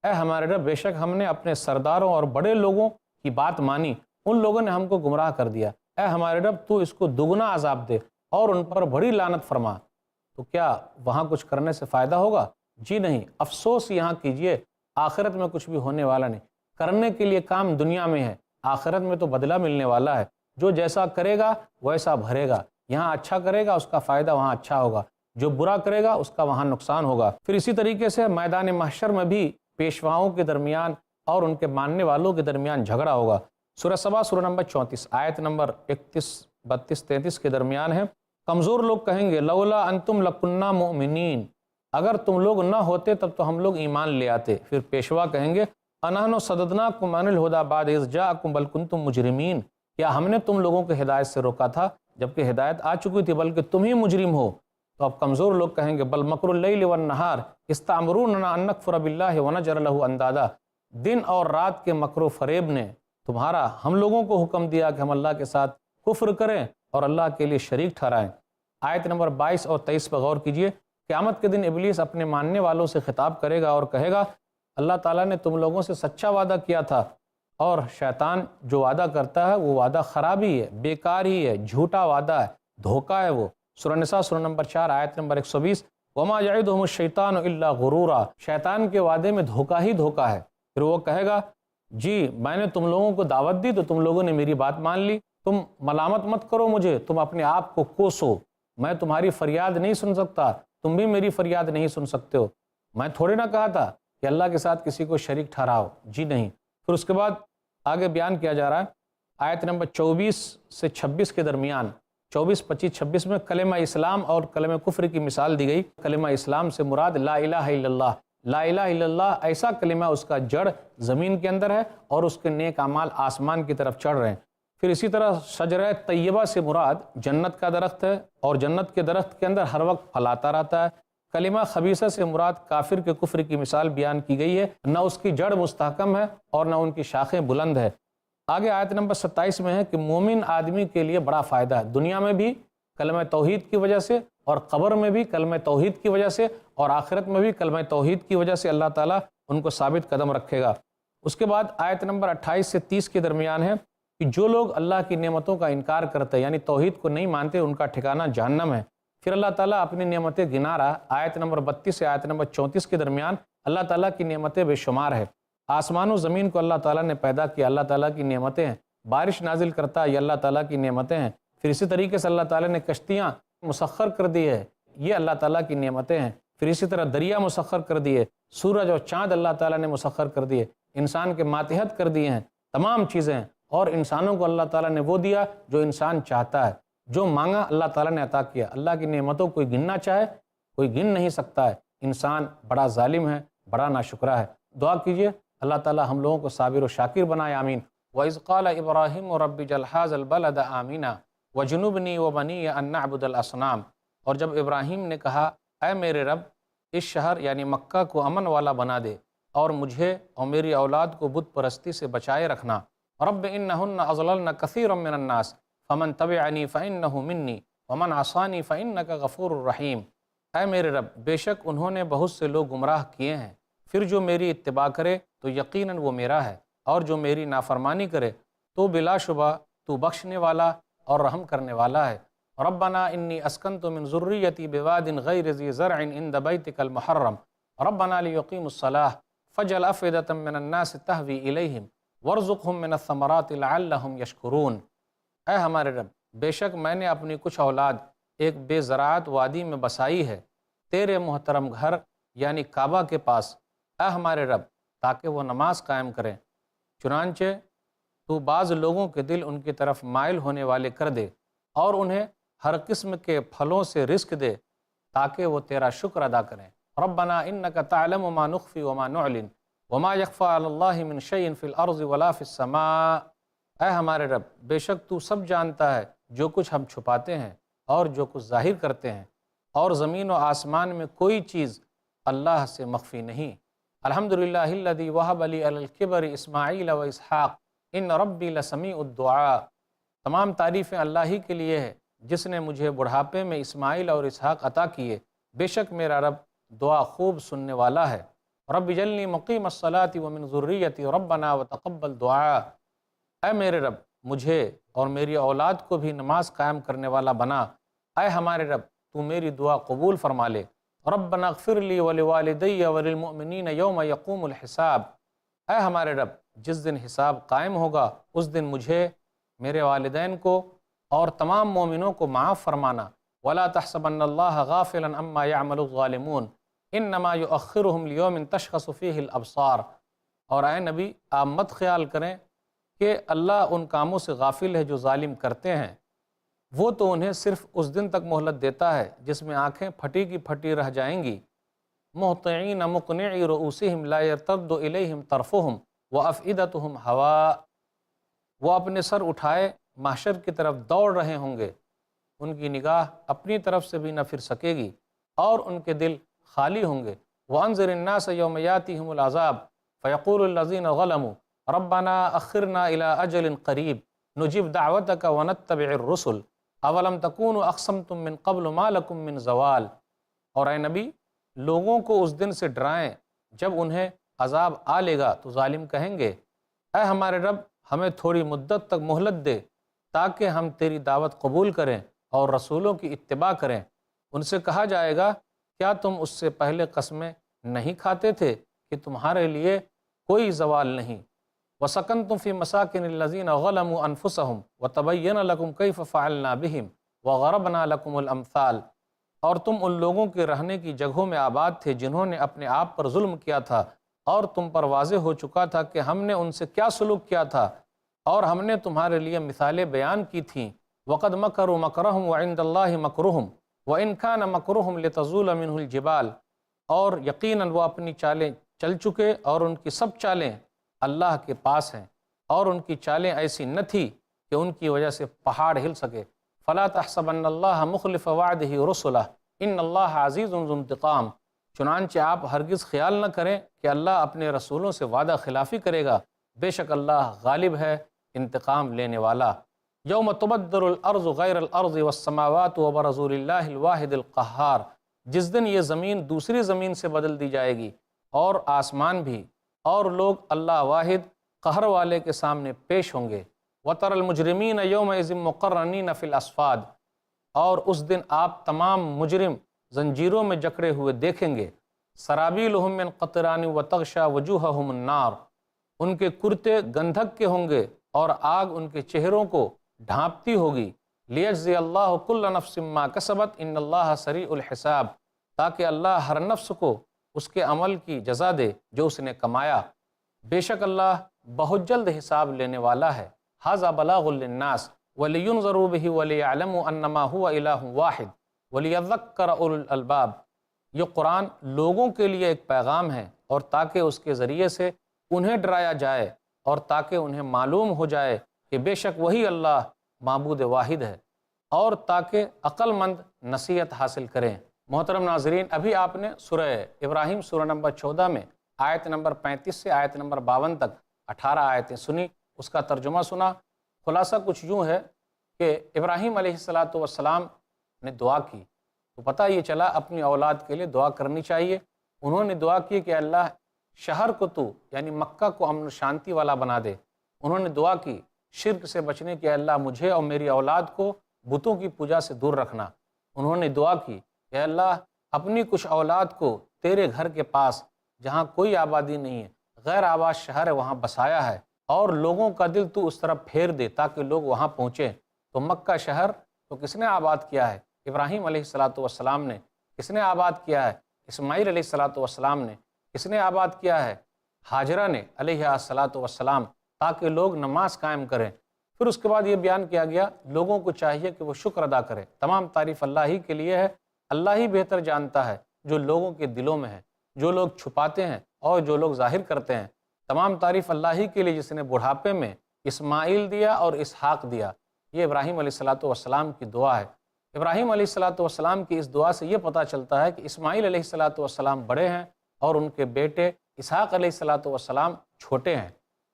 اے ہمارے رب، بے شک ہم نے اپنے سرداروں اور بڑے لوگوں کی بات مانی، ان لوگوں نے ہم کو گمراہ کر دیا، اے ہمارے رب تو اس کو دگنا عذاب دے اور ان پر بڑی لعنت فرما۔ تو کیا وہاں کچھ کرنے سے فائدہ ہوگا؟ جی نہیں، افسوس یہاں کیجئے، آخرت میں کچھ بھی ہونے والا نہیں۔ کرنے کے لیے کام دنیا میں ہے، آخرت میں تو بدلہ ملنے والا ہے، جو جیسا کرے گا ویسا بھرے گا، یہاں اچھا کرے گا اس کا فائدہ وہاں اچھا ہوگا، جو برا کرے گا اس کا وہاں نقصان ہوگا۔ پھر اسی طریقے سے میدان محشر میں بھی پیشواؤں کے درمیان اور ان کے ماننے والوں کے درمیان جھگڑا ہوگا۔ سورہ سبا سورہ نمبر 34 آیت نمبر 31، 32، 33 کے درمیان ہے کمزور لوگ کہیں گے لولا انتم لکنا مؤمنین، اگر تم لوگ نہ ہوتے تب تو ہم لوگ ایمان لے آتے۔ پھر پیشوا کہیں گے انحن صددناکم عن الہدی بعد اذ جاءکم بل کنتم مجرمین، کیا ہم نے تم لوگوں کو ہدایت سے روکا تھا جبکہ ہدایت آ چکی تھی، بلکہ تم ہی مجرم ہو۔ تو اب کمزور لوگ کہیں گے بل مکر اللیل والنہار استعمروننا ان نکفر باللہ ونجعل لہ اندادا، دن اور رات کے مکر و فریب نے تمہارا ہم لوگوں کو حکم دیا کہ ہم اللہ کے ساتھ کفر کریں اور اللہ کے لیے شریک ٹھہرائیں۔ آیت نمبر 22 اور 23 پر غور کیجئے، قیامت کے دن ابلیس اپنے ماننے والوں سے خطاب کرے گا اور کہے گا اللہ تعالیٰ نے تم لوگوں سے سچا وعدہ کیا تھا، اور شیطان جو وعدہ کرتا ہے وہ وعدہ خراب ہی ہے، بیکار ہی ہے، جھوٹا وعدہ ہے، دھوکہ ہے وہ۔ سورہ نساء سورہ نمبر 4 آیت نمبر 120 وما یعدہم الشیطان الا غرورا، شیطان کے وعدے میں دھوکہ ہی دھوکہ ہے۔ پھر وہ کہے گا جی میں نے تم لوگوں کو دعوت دی تو تم لوگوں نے میری بات مان لی، تم ملامت مت کرو مجھے، تم اپنے آپ کو کوسو، میں تمہاری فریاد نہیں سن سکتا، تم بھی میری فریاد نہیں سن سکتے ہو، میں تھوڑے نہ کہا تھا کہ اللہ کے ساتھ کسی کو شریک ٹھہراؤ، جی نہیں۔ پھر اس کے بعد آگے بیان کیا جا رہا ہے آیت نمبر 24 سے 26 کے درمیان، 24، 25، 26 میں کلمہ اسلام اور کلمہ کفر کی مثال دی گئی۔ کلمہ اسلام سے مراد لا الہ الا اللہ، لا الہ الا اللہ ایسا کلمہ اس کا جڑ زمین کے اندر ہے اور اس کے نیک اعمال آسمان کی طرف چڑھ رہے ہیں۔ پھر اسی طرح شجرہ طیبہ سے مراد جنت کا درخت ہے اور جنت کے درخت کے اندر ہر وقت پھلاتا رہتا ہے۔ کلمہ خبیثہ سے مراد کافر کے کفر کی مثال بیان کی گئی ہے، نہ اس کی جڑ مستحکم ہے اور نہ ان کی شاخیں بلند ہے۔ آگے آیت نمبر 27 میں ہے کہ مومن آدمی کے لیے بڑا فائدہ ہے، دنیا میں بھی کلمہ توحید کی وجہ سے اور قبر میں بھی کلمہ توحید کی وجہ سے اور آخرت میں بھی کلمہ توحید کی وجہ سے اللہ تعالیٰ ان کو ثابت قدم رکھے گا۔ اس کے بعد آیت نمبر 28 سے 30 کے درمیان ہے کہ جو لوگ اللہ کی نعمتوں کا انکار کرتے ہیں، یعنی توحید کو نہیں مانتے، ان کا ٹھکانہ جہنم ہے۔ پھر اللہ تعالیٰ اپنی نعمتیں گنا رہا، آیت نمبر 32 سے آیت نمبر 34 کے درمیان اللہ تعالیٰ کی نعمتیں بے شمار ہے۔ آسمان و زمین کو اللہ تعالیٰ نے پیدا کیا، اللہ تعالیٰ کی نعمتیں ہیں۔ بارش نازل کرتا ہے، یہ اللہ تعالیٰ کی نعمتیں ہیں۔ پھر اسی طریقے سے اللہ تعالیٰ نے کشتیاں مسخر کر دی ہے، یہ اللہ تعالیٰ کی نعمتیں ہیں۔ پھر اسی طرح دریا مسخر کر دیے، سورج اور چاند اللہ تعالیٰ نے مسخر کر دیے، انسان کے ماتحت کر دیے ہیں، تمام چیزیں ہیں۔ اور انسانوں کو اللہ تعالیٰ نے وہ دیا جو انسان چاہتا ہے، جو مانگا اللہ تعالیٰ نے عطا کیا۔ اللہ کی نعمتوں کوئی گننا چاہے کوئی گن نہیں سکتا ہے۔ انسان بڑا ظالم ہے، بڑا ناشکرہ ہے۔ دعا کیجئے اللہ تعالیٰ ہم لوگوں کو صابر و شاکر بنائے، آمین۔ وَإِذْ قَالَ إِبْرَاهِيمُ رَبِّ اجْعَلْ هَٰذَا الْبَلَدَ آمِنًا وَاجْنُبْنِي وَبَنِيَّ أَن نَّعْبُدَ الْأَصْنَامَ، اور جب ابراہیم نے کہا اے میرے رب اس شہر یعنی مکہ کو امن والا بنا دے اور مجھے اور میری اولاد کو بت پرستی سے بچائے رکھنا۔ رب انہن اضللن کثیرا من الناس فمن تبعنی فانہ منی ومن عصانی فانک غفور الرحیم۔ اے میرے رب بے شک انہوں نے بہت سے لوگ گمراہ کیے ہیں، پھر جو میری اتباع کرے تو یقیناً وہ میرا ہے، اور جو میری نافرمانی کرے تو بلا شبہ تو بخشنے والا اور رحم کرنے والا ہے۔ ربنا انی اسکنت من ذریتی بواد غیر ذی زرع عند بیتک المحرم ربنا لیقیموا الصلاۃ فاجعل افئدة من الناس تہوی الیہم وارزقہم من الثمرات لعلہم یشکرون۔ اے ہمارے رب بے شک میں نے اپنی کچھ اولاد ایک بے زراعت وادی میں بسائی ہے تیرے محترم گھر یعنی کعبہ کے پاس، اے ہمارے رب تاکہ وہ نماز قائم کریں، چنانچہ تو بعض لوگوں کے دل ان کی طرف مائل ہونے والے کر دے اور انہیں ہر قسم کے پھلوں سے رزق دے تاکہ وہ تیرا شکر ادا کریں۔ ربنا انک تعلم ما نخفی وما نعلن وما یخفی علی اللہ من شیء فی الارض ولا فی السماء۔ اے ہمارے رب بے شک تو سب جانتا ہے جو کچھ ہم چھپاتے ہیں اور جو کچھ ظاہر کرتے ہیں، اور زمین و آسمان میں کوئی چیز اللہ سے مخفی نہیں۔ الحمدللہ الذی وہب لی علی الکبر اسماعیل و اسحاق ان ربی لسمیع الدعاء۔ تمام تعریفیں اللہ ہی کے لیے ہے جس نے مجھے بڑھاپے میں اسماعیل اور اسحاق عطا کیے، بے شک میرا رب دعا خوب سننے والا ہے۔ رب اجعلنی مقیم الصلاۃ ومن ذریتی ربنا وتقبل دعاء۔ اے میرے رب مجھے اور میری اولاد کو بھی نماز قائم کرنے والا بنا، اے ہمارے رب تو میری دعا قبول فرما لے۔ ربنا اغفر لی ولوالدی وللمؤمنین یوم یقوم الحساب۔ اے ہمارے رب جس دن حساب قائم ہوگا اس دن مجھے، میرے والدین کو اور تمام مومنوں کو معاف فرمانا۔ ولا تحسبن اللہ غافلا عما يعمل الظالمون انما یؤخرهم لیوم تشخص فیہ الابصار۔ اور اے نبی آپ مت خیال کریں کہ اللہ ان کاموں سے غافل ہے جو ظالم کرتے ہیں، وہ تو انہیں صرف اس دن تک مہلت دیتا ہے جس میں آنکھیں پھٹی کی پھٹی رہ جائیں گی۔ مہطعین مقنعی رؤوسہم لا یرتد الیہم طرفہم وافئدتہم ہواء۔ وہ اپنے سر اٹھائے محشر کی طرف دوڑ رہے ہوں گے، ان کی نگاہ اپنی طرف سے بھی نہ پھر سکے گی اور ان کے دل خالی ہوں گے۔ وانذر الناس یوم یاتیہم العذاب فیقول الذین ظلموا ربنا اخرنا الى اجل قریب نجب دعوتک ونتبع الرسل اولم تکونوا اقسمتم من قبل ما لکم من زوال۔ اور اے نبی لوگوں کو اس دن سے ڈرائیں جب انہیں عذاب آ لے گا تو ظالم کہیں گے اے ہمارے رب ہمیں تھوڑی مدت تک مہلت دے تاکہ ہم تیری دعوت قبول کریں اور رسولوں کی اتباع کریں۔ ان سے کہا جائے گا کیا تم اس سے پہلے قسمیں نہیں کھاتے تھے کہ تمہارے لیے کوئی زوال نہیں۔ وَسَكَنْتُمْ فِي مَسَاكِنِ الَّذِينَ ظَلَمُوا أَنفُسَهُمْ وَتَبَيَّنَ لَكُمْ كَيْفَ فَعَلْنَا بِهِمْ وَضَرَبْنَا لَكُمُ الْأَمْثَالَ۔ اور تم ان لوگوں کے رہنے کی جگہوں میں آباد تھے جنہوں نے اپنے آپ پر ظلم کیا تھا، اور تم پر واضح ہو چکا تھا کہ ہم نے ان سے کیا سلوک کیا تھا، اور ہم نے تمہارے لیے مثالیں بیان کی تھیں۔ وَقَدْ مَكَرُوا مَكْرَهُمْ وَعِنْدَ اللَّهِ مَكْرُهُمْ وَإِنْ كَانَ مَكْرُهُمْ لِتَزُولَ مِنْهُ الْجِبَالُ، اور یقیناً وہ اپنی چالیں چل چکے اور ان کی سب چالیں اللہ کے پاس ہیں، اور ان کی چالیں ایسی نہ تھی کہ ان کی وجہ سے پہاڑ ہل سکے۔ فَلَا تَحْسَبَنَّ اللَّهَ مُخْلِفَ وَعْدِهِ رُسُلَهُ إِنَّ اللَّهَ عَزِيزٌ ذُو انتقام۔ چنانچہ آپ ہرگز خیال نہ کریں کہ اللہ اپنے رسولوں سے وعدہ خلافی کرے گا، بے شک اللہ غالب ہے، انتقام لینے والا۔ یوم تبدل الارض غیر الارض والسماوات وبرزوا للہ الواحد القہار، جس دن یہ زمین دوسری زمین سے بدل دی جائے گی اور آسمان بھی، اور لوگ اللہ واحد قہر والے کے سامنے پیش ہوں گے۔ وَتَرَى الْمُجْرِمِينَ يَوْمَئِذٍ مُقَرَّنِينَ فِي الْأَصْفَادِ، اور اس دن آپ تمام مجرم زنجیروں میں جکڑے ہوئے دیکھیں گے۔ سرابیلہم من قطران وتغشا وجوہہم النار، ان کے کرتے گندھک کے ہوں گے اور آگ ان کے چہروں کو ڈھانپتی ہوگی۔ لیجزی اللہ کل نفس ما کسبت ان اللہ سریع الحساب، تاکہ اللہ ہر نفس کو اس کے عمل کی جزا دے جو اس نے کمایا، بے شک اللہ بہت جلد حساب لینے والا ہے۔ ھذا بلاغ للناس ولینذروا بہ وليعلموا انما هو الہ واحد وليذکر اولو الالباب، یہ قرآن لوگوں کے لیے ایک پیغام ہے، اور تاکہ اس کے ذریعے سے انہیں ڈرایا جائے اور تاکہ انہیں معلوم ہو جائے کہ بے شک وہی اللہ معبود واحد ہے، اور تاکہ عقل مند نصیحت حاصل کریں۔ محترم ناظرین، ابھی آپ نے سورہ ابراہیم سورہ نمبر 14 میں آیت نمبر 35 سے آیت نمبر 52 تک 18 آیتیں سنی، اس کا ترجمہ سنا۔ خلاصہ کچھ یوں ہے کہ ابراہیم علیہ السلام نے دعا کی تو پتہ یہ چلا اپنی اولاد کے لیے دعا کرنی چاہیے۔ انہوں نے دعا کی کہ اللہ شہر کو تو یعنی مکہ کو امن و شانتی والا بنا دے۔ انہوں نے دعا کی شرک سے بچنے کی، اللہ مجھے اور میری اولاد کو بتوں کی پوجا سے دور رکھنا۔ انہوں نے دعا کی کہ اللہ اپنی کچھ اولاد کو تیرے گھر کے پاس جہاں کوئی آبادی نہیں ہے، غیر آباد شہر ہے، وہاں بسایا ہے، اور لوگوں کا دل تو اس طرف پھیر دے تاکہ لوگ وہاں پہنچیں۔ تو مکہ شہر تو کس نے آباد کیا ہے؟ ابراہیم علیہ السلام نے۔ کس نے آباد کیا ہے؟ اسماعیل علیہ السلام نے۔ کس نے آباد کیا ہے؟ ہاجرہ نے علیہ السلام، تاکہ لوگ نماز قائم کریں۔ پھر اس کے بعد یہ بیان کیا گیا لوگوں کو چاہیے کہ وہ شکر ادا کریں۔ تمام تعریف اللہ ہی کے لیے ہے، اللہ ہی بہتر جانتا ہے جو لوگوں کے دلوں میں ہے، جو لوگ چھپاتے ہیں اور جو لوگ ظاہر کرتے ہیں۔ تمام تعریف اللہ ہی کے لیے جس نے بڑھاپے میں اسماعیل دیا اور اسحاق دیا۔ یہ ابراہیم علیہ السلام کی دعا ہے۔ ابراہیم علیہ السلام کی اس دعا سے یہ پتہ چلتا ہے کہ اسماعیل علیہ السلام بڑے ہیں اور ان کے بیٹے اسحاق علیہ السلام چھوٹے ہیں۔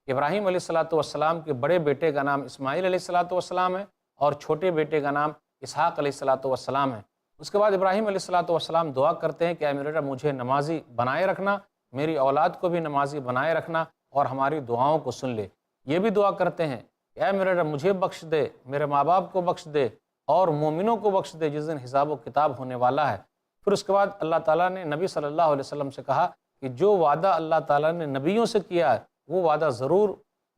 ابراہیم علیہ السلام کے بڑے بیٹے کا نام اسماعیل علیہ السلام ہے اور چھوٹے بیٹے کا نام اسحاق علیہ السلام ہے۔ اس کے بعد ابراہیم علیہ السلام دعا کرتے ہیں کہ اے میرے رب مجھے نمازی بنائے رکھنا، میری اولاد کو بھی نمازی بنائے رکھنا اور ہماری دعاؤں کو سن لے۔ یہ بھی دعا کرتے ہیں کہ اے میرے رب مجھے بخش دے، میرے ماں باپ کو بخش دے اور مومنوں کو بخش دے جس دن حساب و کتاب ہونے والا ہے۔ پھر اس کے بعد اللہ تعالیٰ نے نبی صلی اللہ علیہ وسلم سے کہا کہ جو وعدہ اللہ تعالیٰ نے نبیوں سے کیا ہے وہ وعدہ ضرور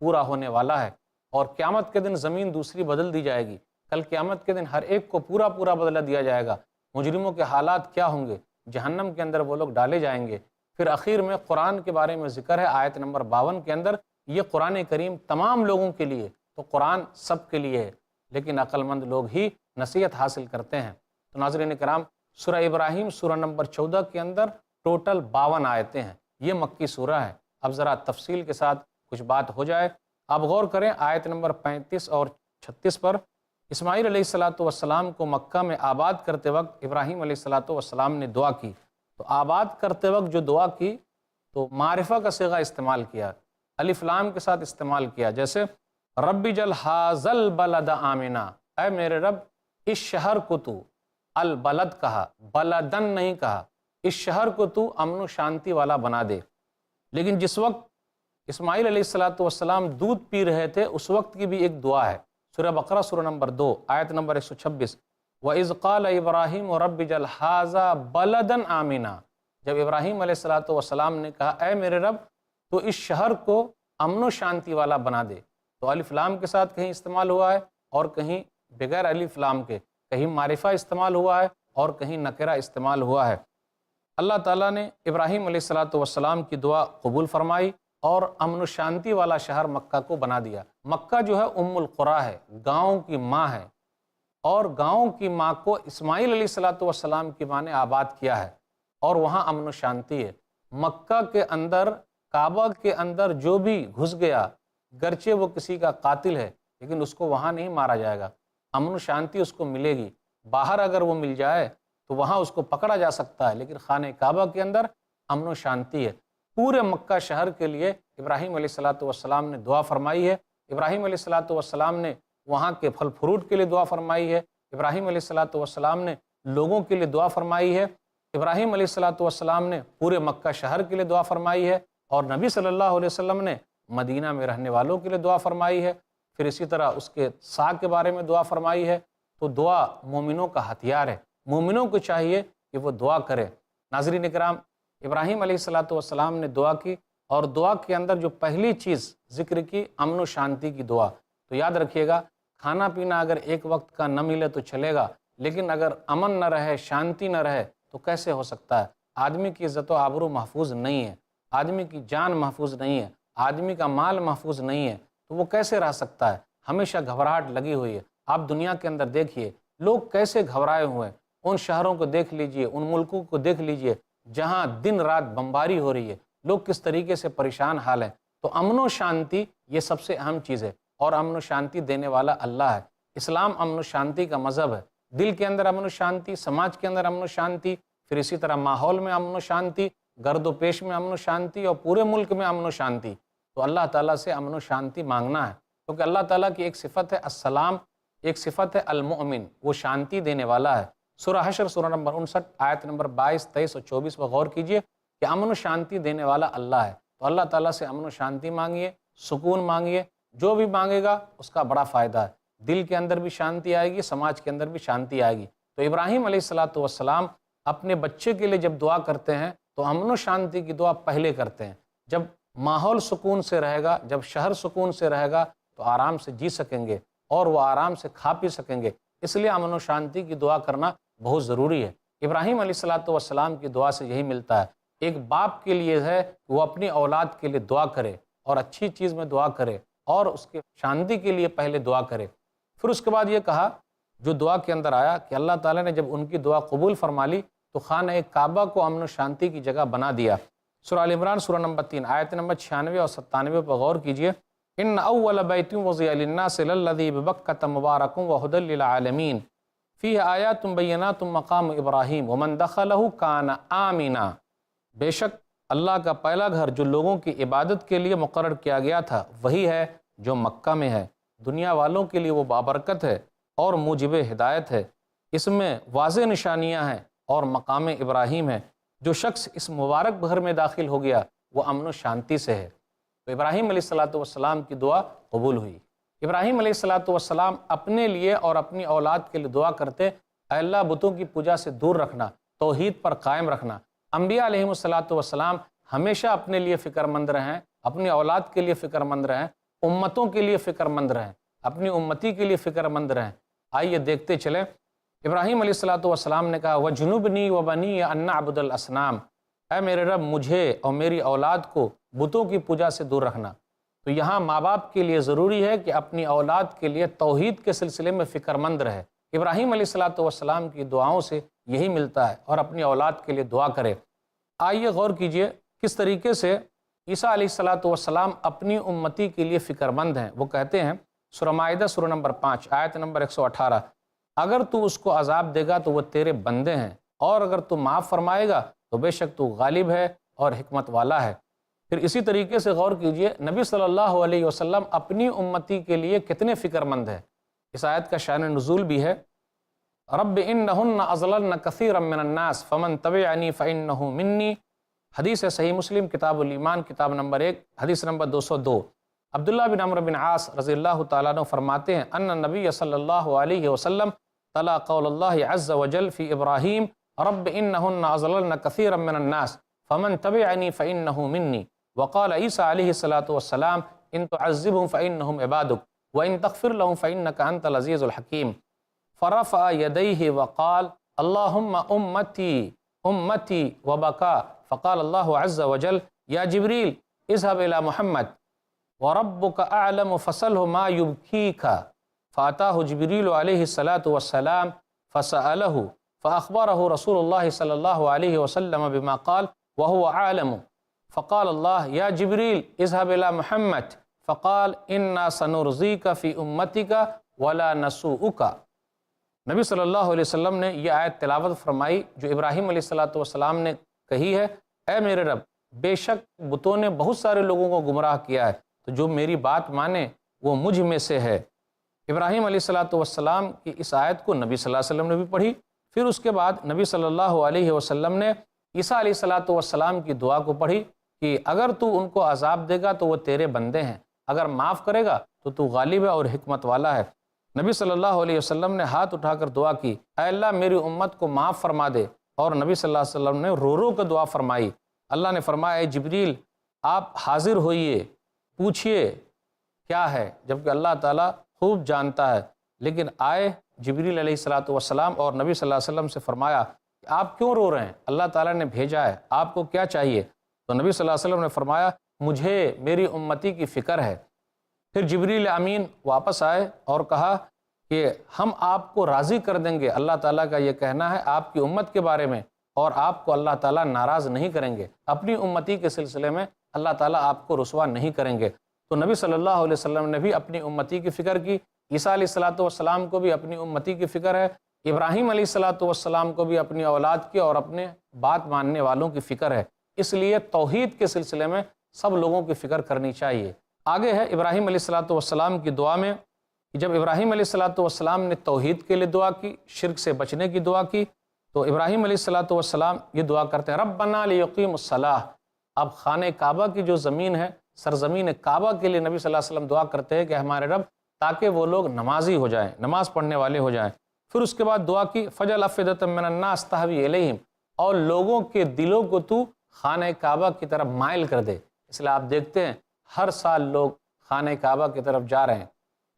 پورا ہونے والا ہے، اور قیامت کے دن زمین دوسری بدل دی جائے گی۔ کل قیامت کے دن ہر ایک کو پورا بدلہ دیا جائے گا۔ مجرموں کے حالات کیا ہوں گے؟ جہنم کے اندر وہ لوگ ڈالے جائیں گے۔ پھر اخیر میں قرآن کے بارے میں ذکر ہے آیت نمبر 52 کے اندر۔ یہ قرآن کریم تمام لوگوں کے لیے، تو قرآن سب کے لیے ہے، لیکن عقل مند لوگ ہی نصیحت حاصل کرتے ہیں۔ تو ناظرین کرام، سورہ ابراہیم سورہ نمبر 14 کے اندر ٹوٹل 52 آیتیں ہیں۔ یہ مکی سورہ ہے۔ اب ذرا تفصیل کے ساتھ کچھ بات ہو جائے۔ آپ غور کریں آیت نمبر 35 اور 36 پر۔ اسماعیل علیہ السلام کو مکہ میں آباد کرتے وقت ابراہیم علیہ السلام نے دعا کی، تو آباد کرتے وقت جو دعا کی تو معرفہ کا صیغہ استعمال کیا، الف لام کے ساتھ استعمال کیا، جیسے رب اجعل ھذا البلد آمنا، اے میرے رب اس شہر کو تو، البلد کہا، بلدن نہیں کہا، اس شہر کو تو امن و شانتی والا بنا دے۔ لیکن جس وقت اسماعیل علیہ السلام دودھ پی رہے تھے اس وقت کی بھی ایک دعا ہے، سورہ بقرہ سورہ نمبر 2 آیت نمبر 126، وَإِذْ قَالَ إِبْرَاهِيمُ رَبِّ اجْعَلْ ھَذَا بَلَدًا آمِنًا، جب ابراہیم علیہ السلام نے کہا اے میرے رب تو اس شہر کو امن و شانتی والا بنا دے، تو الف لام کے ساتھ کہیں استعمال ہوا ہے اور کہیں بغیر الف لام کے، کہیں معرفہ استعمال ہوا ہے اور کہیں نکرہ استعمال ہوا ہے۔ اللہ تعالیٰ نے ابراہیم علیہ الصلاۃ والسلام کی دعا قبول فرمائی اور امن و شانتی والا شہر مکہ کو بنا دیا۔ مکہ جو ہے ام القریٰ ہے، گاؤں کی ماں ہے، اور گاؤں کی ماں کو اسماعیل علیہ الصلاۃ والسلام کی ماں نے آباد کیا ہے، اور وہاں امن و شانتی ہے۔ مکہ کے اندر، کعبہ کے اندر جو بھی گھس گیا، گرچہ وہ کسی کا قاتل ہے لیکن اس کو وہاں نہیں مارا جائے گا، امن و شانتی اس کو ملے گی۔ باہر اگر وہ مل جائے تو وہاں اس کو پکڑا جا سکتا ہے، لیکن خانہ کعبہ کے اندر امن و شانتی ہے۔ پورے مکہ شہر کے لیے ابراہیم علیہ الصلاۃ والسلام نے دعا فرمائی ہے۔ ابراہیم علیہ الصلاۃ والسلام نے وہاں کے پھل فروٹ کے لیے دعا فرمائی ہے۔ ابراہیم علیہ الصلاۃ والسلام نے لوگوں کے لیے دعا فرمائی ہے۔ ابراہیم علیہ الصلاۃ والسلام نے پورے مکہ شہر کے لیے دعا فرمائی ہے، اور نبی صلی اللہ علیہ وسلم نے مدینہ میں رہنے والوں کے لیے دعا فرمائی ہے۔ پھر اسی طرح اس کے سا کے بارے میں دعا فرمائی ہے۔ تو دعا مومنوں کا ہتھیار ہے، مومنوں کو چاہیے کہ وہ دعا کرے۔ ناظرین اکرام، ابراہیم علیہ الصلاۃ والسلام نے دعا کی، اور دعا کے اندر جو پہلی چیز ذکر کی امن و شانتی کی دعا۔ تو یاد رکھیے گا، کھانا پینا اگر ایک وقت کا نہ ملے تو چلے گا، لیکن اگر امن نہ رہے، شانتی نہ رہے تو کیسے ہو سکتا ہے؟ آدمی کی عزت و آبرو محفوظ نہیں ہے، آدمی کی جان محفوظ نہیں ہے، آدمی کا مال محفوظ نہیں ہے، تو وہ کیسے رہ سکتا ہے؟ ہمیشہ گھبراہٹ لگی ہوئی ہے۔ آپ دنیا کے اندر دیکھیے لوگ کیسے گھبرائے ہوئے ہیں، ان شہروں کو دیکھ لیجئے، ان ملکوں کو دیکھ لیجئے جہاں دن رات بمباری ہو رہی ہے، لوگ کس طریقے سے پریشان حال ہیں۔ تو امن و شانتی یہ سب سے اہم چیز ہے، اور امن و شانتی دینے والا اللہ ہے۔ اسلام امن و شانتی کا مذہب ہے۔ دل کے اندر امن و شانتی، سماج کے اندر امن و شانتی، پھر اسی طرح ماحول میں امن و شانتی، گرد و پیش میں امن و شانتی، اور پورے ملک میں امن و شانتی۔ تو اللہ تعالیٰ سے امن و شانتی مانگنا ہے، کیونکہ اللہ تعالیٰ کی ایک صفت ہے السلام، ایک صفت ہے المؤمن، وہ شانتی دینے والا ہے۔ سورہ حشر سورہ نمبر 59 آیت نمبر 22، 23 اور 24 پر غور کیجئے کہ امن و شانتی دینے والا اللہ ہے۔ تو اللہ تعالیٰ سے امن و شانتی مانگیے، سکون مانگیے، جو بھی مانگے گا اس کا بڑا فائدہ ہے۔ دل کے اندر بھی شانتی آئے گی، سماج کے اندر بھی شانتی آئے گی۔ تو ابراہیم علیہ الصلاۃ والسلام اپنے بچے کے لیے جب دعا کرتے ہیں تو امن و شانتی کی دعا پہلے کرتے ہیں۔ جب ماحول سکون سے رہے گا، جب شہر سکون سے رہے گا تو آرام سے جی سکیں گے، اور وہ آرام سے کھا پی سکیں گے۔ اس لیے امن و شانتی کی دعا کرنا بہت ضروری ہے۔ ابراہیم علیہ الصلاۃ والسلام کی دعا سے یہی ملتا ہے۔ ایک باپ کے لیے ہے کہ وہ اپنی اولاد کے لیے دعا کرے، اور اچھی چیز میں دعا کرے، اور اس کے شانتی کے لیے پہلے دعا کرے۔ پھر اس کے بعد یہ کہا، جو دعا کے اندر آیا کہ اللہ تعالیٰ نے جب ان کی دعا قبول فرما لی تو خانہ کعبہ کو امن و شانتی کی جگہ بنا دیا۔ سورہ آل عمران سورہ نمبر 3 آیت نمبر 96 اور 97 پر غور کیجئے۔ ان اول بیت وضع للناس للذی ببکۃ مبارک وہدی للعالمین فیہ آیات بینات مقام ابراہیم ومن دخلہ کان آمنا۔ بے شک اللہ کا پہلا گھر جو لوگوں کی عبادت کے لیے مقرر کیا گیا تھا وہی ہے جو مکہ میں ہے، دنیا والوں کے لیے وہ بابرکت ہے اور موجب ہدایت ہے۔ اس میں واضح نشانیاں ہیں اور مقام ابراہیم ہے۔ جو شخص اس مبارک گھر میں داخل ہو گیا وہ امن و شانتی سے ہے۔ تو ابراہیم علیہ الصلاۃ والسلام کی دعا قبول ہوئی۔ ابراہیم علیہ الصلاۃ والسلام اپنے لیے اور اپنی اولاد کے لیے دعا کرتے، اے اللہ بتوں کی پوجا سے دور رکھنا، توحید پر قائم رکھنا۔ انبیاء علیہ الصلاۃ والسلام ہمیشہ اپنے لیے فکر مند رہیں، اپنی اولاد کے لیے فکر مند رہیں، امتوں کے لیے فکر مند رہیں، اپنی امتی کے لیے فکر مند رہیں۔ آئیے دیکھتے چلیں۔ ابراہیم علیہ الصلاۃ والسلام نے کہا وَجْنُبْنِي وَبَنِيَّ أَن نَعْبُدَ الْأَصْنَامَ، اے میرے رب مجھے اور میری اولاد کو بتوں کی پوجا سے دور رکھنا۔ تو یہاں ماں باپ کے لیے ضروری ہے کہ اپنی اولاد کے لیے توحید کے سلسلے میں فکر مند رہے۔ ابراہیم علیہ الصلاۃ والسلام کی دعاؤں سے یہی ملتا ہے، اور اپنی اولاد کے لیے دعا کرے۔ آئیے غور کیجئے کس طریقے سے عیسیٰ علیہ الصلاۃ والسلام اپنی امتی کے لیے فکر مند ہیں۔ وہ کہتے ہیں سورہ مائدہ سورہ نمبر 5 آیت نمبر 118، اگر تو اس کو عذاب دے گا تو وہ تیرے بندے ہیں، اور اگر تو معاف فرمائے گا تو بے شک تو غالب ہے اور حکمت والا ہے۔ پھر اسی طریقے سے غور کیجئے نبی صلی اللہ علیہ وسلم اپنی امتی کے لیے کتنے فکر مند ہیں۔ اس آیت کا شان نزول بھی ہے، رب انہن اضللن کثیرا من الناس فمن تبعنی فانہ منی۔ حدیث صحیح مسلم کتاب الایمان کتاب نمبر 1 حدیث نمبر 202۔ عبداللہ بن عمرو بن عاص رضی اللہ تعالیٰ عنہ فرماتے ہیں ان نبی صلی اللہ علیہ وسلم تلا قول اللہ عز وجل فی ابراہیم رب انہن اضللن کثیرا من الناس فمن تبعنی فانہ منی، وقال عیسیٰ علیہ الصلاۃ والسلام ان تعذبهم فانہم عبادک وان تغفر لهم فانک انت العزیز الحکیم۔ فرفع یدیہ وقال اللہم امتی امتی وبکا فقال اللہ عز وجل یا جبریل اذهب الى محمد وربک اعلم فسلہ ما یبکیک فاتاہ جبریل علیہ الصلاۃ والسلام فسألہ فأخبرہ رسول اللہ صلی اللہ علیہ وسلم بما قال وهو عالم فقال اللہ یا جبریل اذهب الى محمد فقال انا سنرضیک فی امتک ولا نسوءک۔ نبی صلی اللہ علیہ وسلم نے یہ آیت تلاوت فرمائی جو ابراہیم علیہ السلام نے کہی ہے، اے میرے رب، بے شک بتوں نے بہت سارے لوگوں کو گمراہ کیا ہے، تو جو میری بات مانے وہ مجھ میں سے ہے۔ ابراہیم علیہ السلام کی اس آیت کو نبی صلی اللہ علیہ وسلم نے بھی پڑھی، پھر اس کے بعد نبی صلی اللہ علیہ وسلم نے عیسیٰ علیہ السلام کی دعا کو پڑھی کہ اگر تو ان کو عذاب دے گا تو وہ تیرے بندے ہیں، اگر معاف کرے گا تو تو غالب ہے اور حکمت والا ہے۔ نبی صلی اللہ علیہ وسلم نے ہاتھ اٹھا کر دعا کی، اے اللہ میری امت کو معاف فرما دے، اور نبی صلی اللہ علیہ وسلم نے رو رو کر دعا فرمائی۔ اللہ نے فرمایا اے جبریل آپ حاضر ہوئیے، پوچھئے کیا ہے، جبکہ اللہ تعالیٰ خوب جانتا ہے، لیکن آئے جبریل علیہ السلام اور نبی صلی اللہ علیہ وسلم سے فرمایا کہ آپ کیوں رو رہے ہیں، اللہ تعالیٰ نے بھیجا ہے، آپ کو کیا چاہیے؟ تو نبی صلی اللہ علیہ وسلم نے فرمایا مجھے میری امتی کی فکر ہے۔ پھر جبریل امین واپس آئے اور کہا کہ ہم آپ کو راضی کر دیں گے، اللہ تعالیٰ کا یہ کہنا ہے آپ کی امت کے بارے میں، اور آپ کو اللہ تعالیٰ ناراض نہیں کریں گے، اپنی امتی کے سلسلے میں اللہ تعالیٰ آپ کو رسوا نہیں کریں گے۔ تو نبی صلی اللہ علیہ وسلم نے بھی اپنی امتی کی فکر کی، عیسیٰ علیہ السلام کو بھی اپنی امتی کی فکر ہے، ابراہیم علیہ السلام کو بھی اپنی اولاد کی اور اپنے بات ماننے والوں کی فکر ہے۔ اس لیے توحید کے سلسلے میں سب لوگوں کی فکر کرنی چاہیے۔ آگے ہے ابراہیم علیہ السلام کی دعا میں، جب ابراہیم علیہ السلام نے توحید کے لیے دعا کی، شرک سے بچنے کی دعا کی، تو ابراہیم علیہ السلام یہ دعا کرتے ہیں ربنا لیقیموا الصلاۃ۔ اب خانہ کعبہ کی جو زمین ہے، سرزمین کعبہ کے لیے نبی صلی اللہ علیہ وسلم دعا کرتے ہیں کہ ہمارے رب تاکہ وہ لوگ نمازی ہو جائیں، نماز پڑھنے والے ہو جائیں۔ پھر اس کے بعد دعا کی فجعل افئدۃ من الناس تہوی الیہم، اور لوگوں کے دلوں کو تو خانہ کعبہ کی طرف مائل کر دے۔ اس لیے آپ دیکھتے ہیں ہر سال لوگ خانہ کعبہ کی طرف جا رہے ہیں،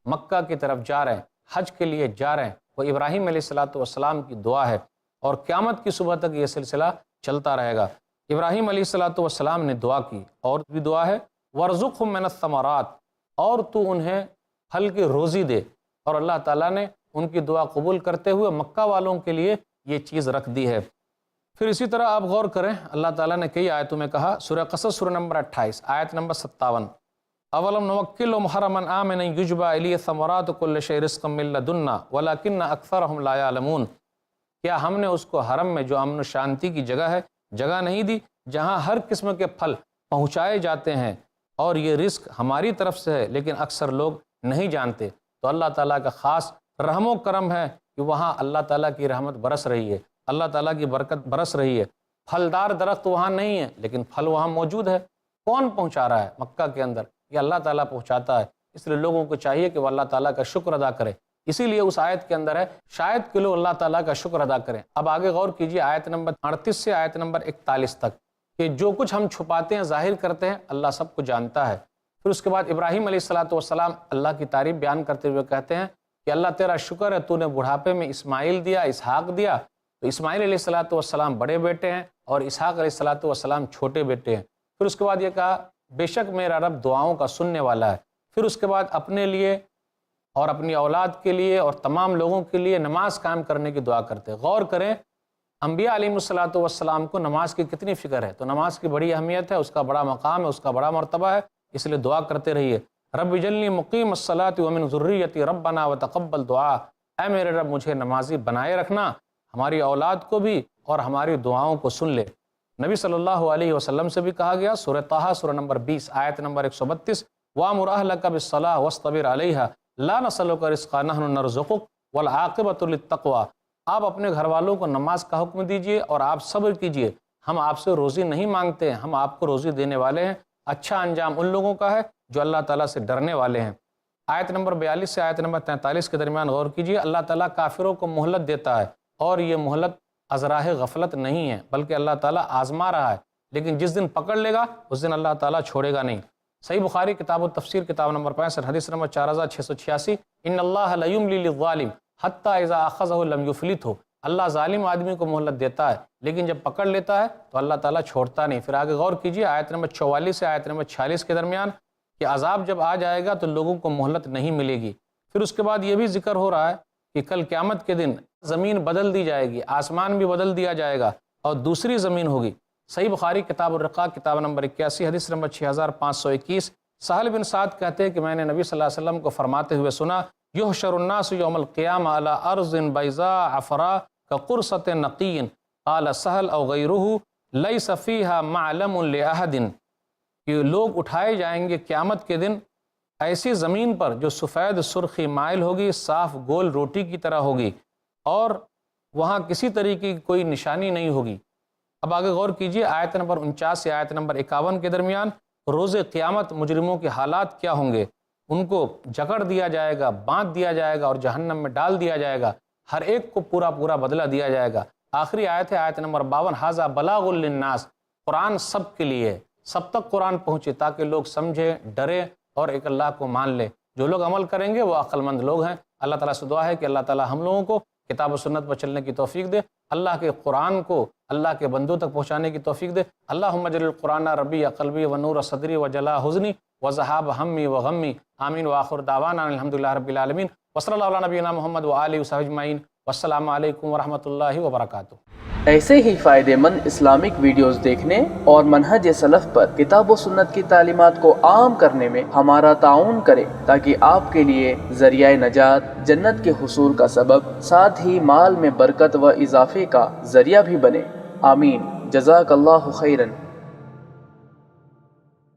مکہ کی طرف جا رہے ہیں، حج کے لیے جا رہے ہیں، وہ ابراہیم علیہ السلام کی دعا ہے، اور قیامت کی صبح تک یہ سلسلہ چلتا رہے گا۔ ابراہیم علیہ السلام نے دعا کی، اور بھی دعا ہے وَارْزُقْهُم مِّنَ الثَّمَرَاتِ، اور تو انہیں پھل کی روزی دے، اور اللہ تعالیٰ نے ان کی دعا قبول کرتے ہوئے مکہ والوں کے لیے یہ چیز رکھ دی ہے۔ پھر اسی طرح آپ غور کریں، اللہ تعالیٰ نے کئی آیتوں میں کہا، سورہ قصص سورہ نمبر 28 آیت نمبر 57، اولم نوکلہم حرما آمنا یجبی الیہ ثمرات کل شیء رزقا من لدنا ولکن اکثرہم لا یعلمون، کیا ہم نے اس کو حرم میں جو امن و شانتی کی جگہ ہے جگہ نہیں دی، جہاں ہر قسم کے پھل پہنچائے جاتے ہیں، اور یہ رزق ہماری طرف سے ہے، لیکن اکثر لوگ نہیں جانتے۔ تو اللہ تعالیٰ کا خاص رحم و کرم ہے کہ وہاں اللہ تعالیٰ کی رحمت برس رہی ہے، اللہ تعالیٰ کی برکت برس رہی ہے۔ پھلدار درخت وہاں نہیں ہے، لیکن پھل وہاں موجود ہے۔ کون پہنچا رہا ہے مکہ کے اندر؟ یہ اللہ تعالیٰ پہنچاتا ہے۔ اس لیے لوگوں کو چاہیے کہ وہ اللہ تعالیٰ کا شکر ادا کرے۔ اسی لیے اس آیت کے اندر ہے شاید کہ لوگ اللہ تعالیٰ کا شکر ادا کریں۔ اب آگے غور کیجیے آیت نمبر 38 سے آیت نمبر 41 تک، کہ جو کچھ ہم چھپاتے ہیں ظاہر کرتے ہیں اللہ سب کو جانتا ہے۔ پھر اس کے بعد ابراہیم علیہ السلام اللہ کی تعریف بیان کرتے ہوئے کہتے ہیں کہ اللہ تیرا شکر ہے، تو نے بڑھاپے میں اسماعیل دیا، اسحاق دیا۔ تو اسماعیل علیہ السلام بڑے بیٹے ہیں اور اسحاق علیہ السلام چھوٹے بیٹے ہیں۔ پھر اس کے بعد یہ کہا بے شک میرا رب دعاؤں کا سننے والا ہے۔ پھر اس کے بعد اپنے لیے اور اپنی اولاد کے لیے اور تمام لوگوں کے لیے نماز قائم کرنے کی دعا کرتے ہیں۔ غور کریں انبیاء علیہ السلام کو نماز کی کتنی فکر ہے، تو نماز کی بڑی اہمیت ہے، اس کا بڑا مقام ہے، اس کا بڑا مرتبہ ہے، اس لیے دعا کرتے رہیے رب اجعلنی مقیم الصلاۃ ومن ذریتی ربنا وتقبل دعا، اے میرے رب مجھے نمازی بنائے رکھنا، ہماری اولاد کو بھی اور ہماری دعاؤں کو سن لے۔ نبی صلی اللہ علیہ وسلم سے بھی کہا گیا سورہ طٰہٰ سورہ نمبر 20 آیت نمبر 132، وَأْمُرْ أَهْلَكَ بِالصَّلَاةِ وَاصْطَبِرْ عَلَيْهَا لَا نَسْأَلُكَ رِزْقًا نَحْنُ نَرْزُقُكَ وَالْعَاقِبَةُ لِلتَّقْوَىٰ، آپ اپنے گھر والوں کو نماز کا حکم دیجئے اور آپ صبر کیجئے، ہم آپ سے روزی نہیں مانگتے ہیں، ہم آپ کو روزی دینے والے ہیں، اچھا انجام ان لوگوں کا ہے جو اللہ تعالیٰ سے ڈرنے والے ہیں۔ آیت نمبر 42 سے آیت نمبر 43 کے درمیان غور کیجئے، اللہ تعالیٰ کافروں کو مہلت دیتا ہے، اور یہ مہلت ازراہ غفلت نہیں ہے، بلکہ اللہ تعالیٰ آزما رہا ہے، لیکن جس دن پکڑ لے گا اس دن اللہ تعالیٰ چھوڑے گا نہیں۔ صحیح بخاری کتاب التفسیر کتاب نمبر 65 حدیث نمبر 4686، ان اللہ لا یملی للظالم حتی اذا اخذہ لم یفلتہ، اللہ ظالم آدمی کو مہلت دیتا ہے، لیکن جب پکڑ لیتا ہے تو اللہ تعالیٰ چھوڑتا نہیں۔ پھر آگے غور کیجئے آیت نمبر 44 سے آیت نمبر 46 کے درمیان کہ عذاب جب آ جائے گا تو لوگوں کو مہلت نہیں ملے گی۔ پھر اس کے بعد یہ بھی ذکر ہو رہا ہے کہ کل قیامت کے دن زمین بدل دی جائے گی، آسمان بھی بدل دیا جائے گا اور دوسری زمین ہوگی۔ صحیح بخاری کتاب الرقاق کتاب نمبر 81 حدیث نمبر 6521، سہل بن سعد کہتے ہیں کہ میں نے نبی صلی اللہ علیہ وسلم کو فرماتے ہوئے سنا، یحشر الناس یوم القیامہ علی ارض بیضاء عفراء کقرصۃ نقی، قال سہل او غیرہ لیس فیہا معلم لأحد، کہ لوگ اٹھائے جائیں گے قیامت کے دن ایسی زمین پر جو سفید سرخی مائل ہوگی، صاف گول روٹی کی طرح ہوگی، اور وہاں کسی طریقے کی کوئی نشانی نہیں ہوگی۔ اب آگے غور کیجئے آیت نمبر 49 سے آیت نمبر 51 کے درمیان روز قیامت مجرموں کے حالات کیا ہوں گے۔ ان کو جکڑ دیا جائے گا، باندھ دیا جائے گا اور جہنم میں ڈال دیا جائے گا، ہر ایک کو پورا پورا بدلہ دیا جائے گا۔ آخری آیت ہے آیت نمبر 52، ھذا بلاغ للناس، قرآن سب کے لیے، سب تک قرآن پہنچے تاکہ لوگ سمجھے، ڈرے اور ایک اللہ کو مان لے۔ جو لوگ عمل کریں گے وہ عقل مند لوگ ہیں۔ اللہ تعالیٰ سے دعا ہے کہ اللہ تعالیٰ ہم لوگوں کو کتاب و سنت پر چلنے کی توفیق دے، اللہ کے قرآن کو اللہ کے بندوں تک پہنچانے کی توفیق دے۔ اللہم اجعل القرآن ربیع قلبی ونور صدری وجلاء حزنی وذہاب ہمی وغمی، آمین۔ وآخر دعوانا الحمدللہ رب العالمین، وصلی اللہ علی نبینا محمد وآلہ وصحبہ اجمعین، والسلام علیکم ورحمۃ اللہ وبرکاتہ۔ ایسے ہی فائدہ مند اسلامک ویڈیوز دیکھنے اور منہج سلف پر کتاب و سنت کی تعلیمات کو عام کرنے میں ہمارا تعاون کریں تاکہ آپ کے لیے ذریعہ نجات، جنت کے حصول کا سبب، ساتھ ہی مال میں برکت و اضافے کا ذریعہ بھی بنے۔ آمین۔ جزاک اللہ خیرن۔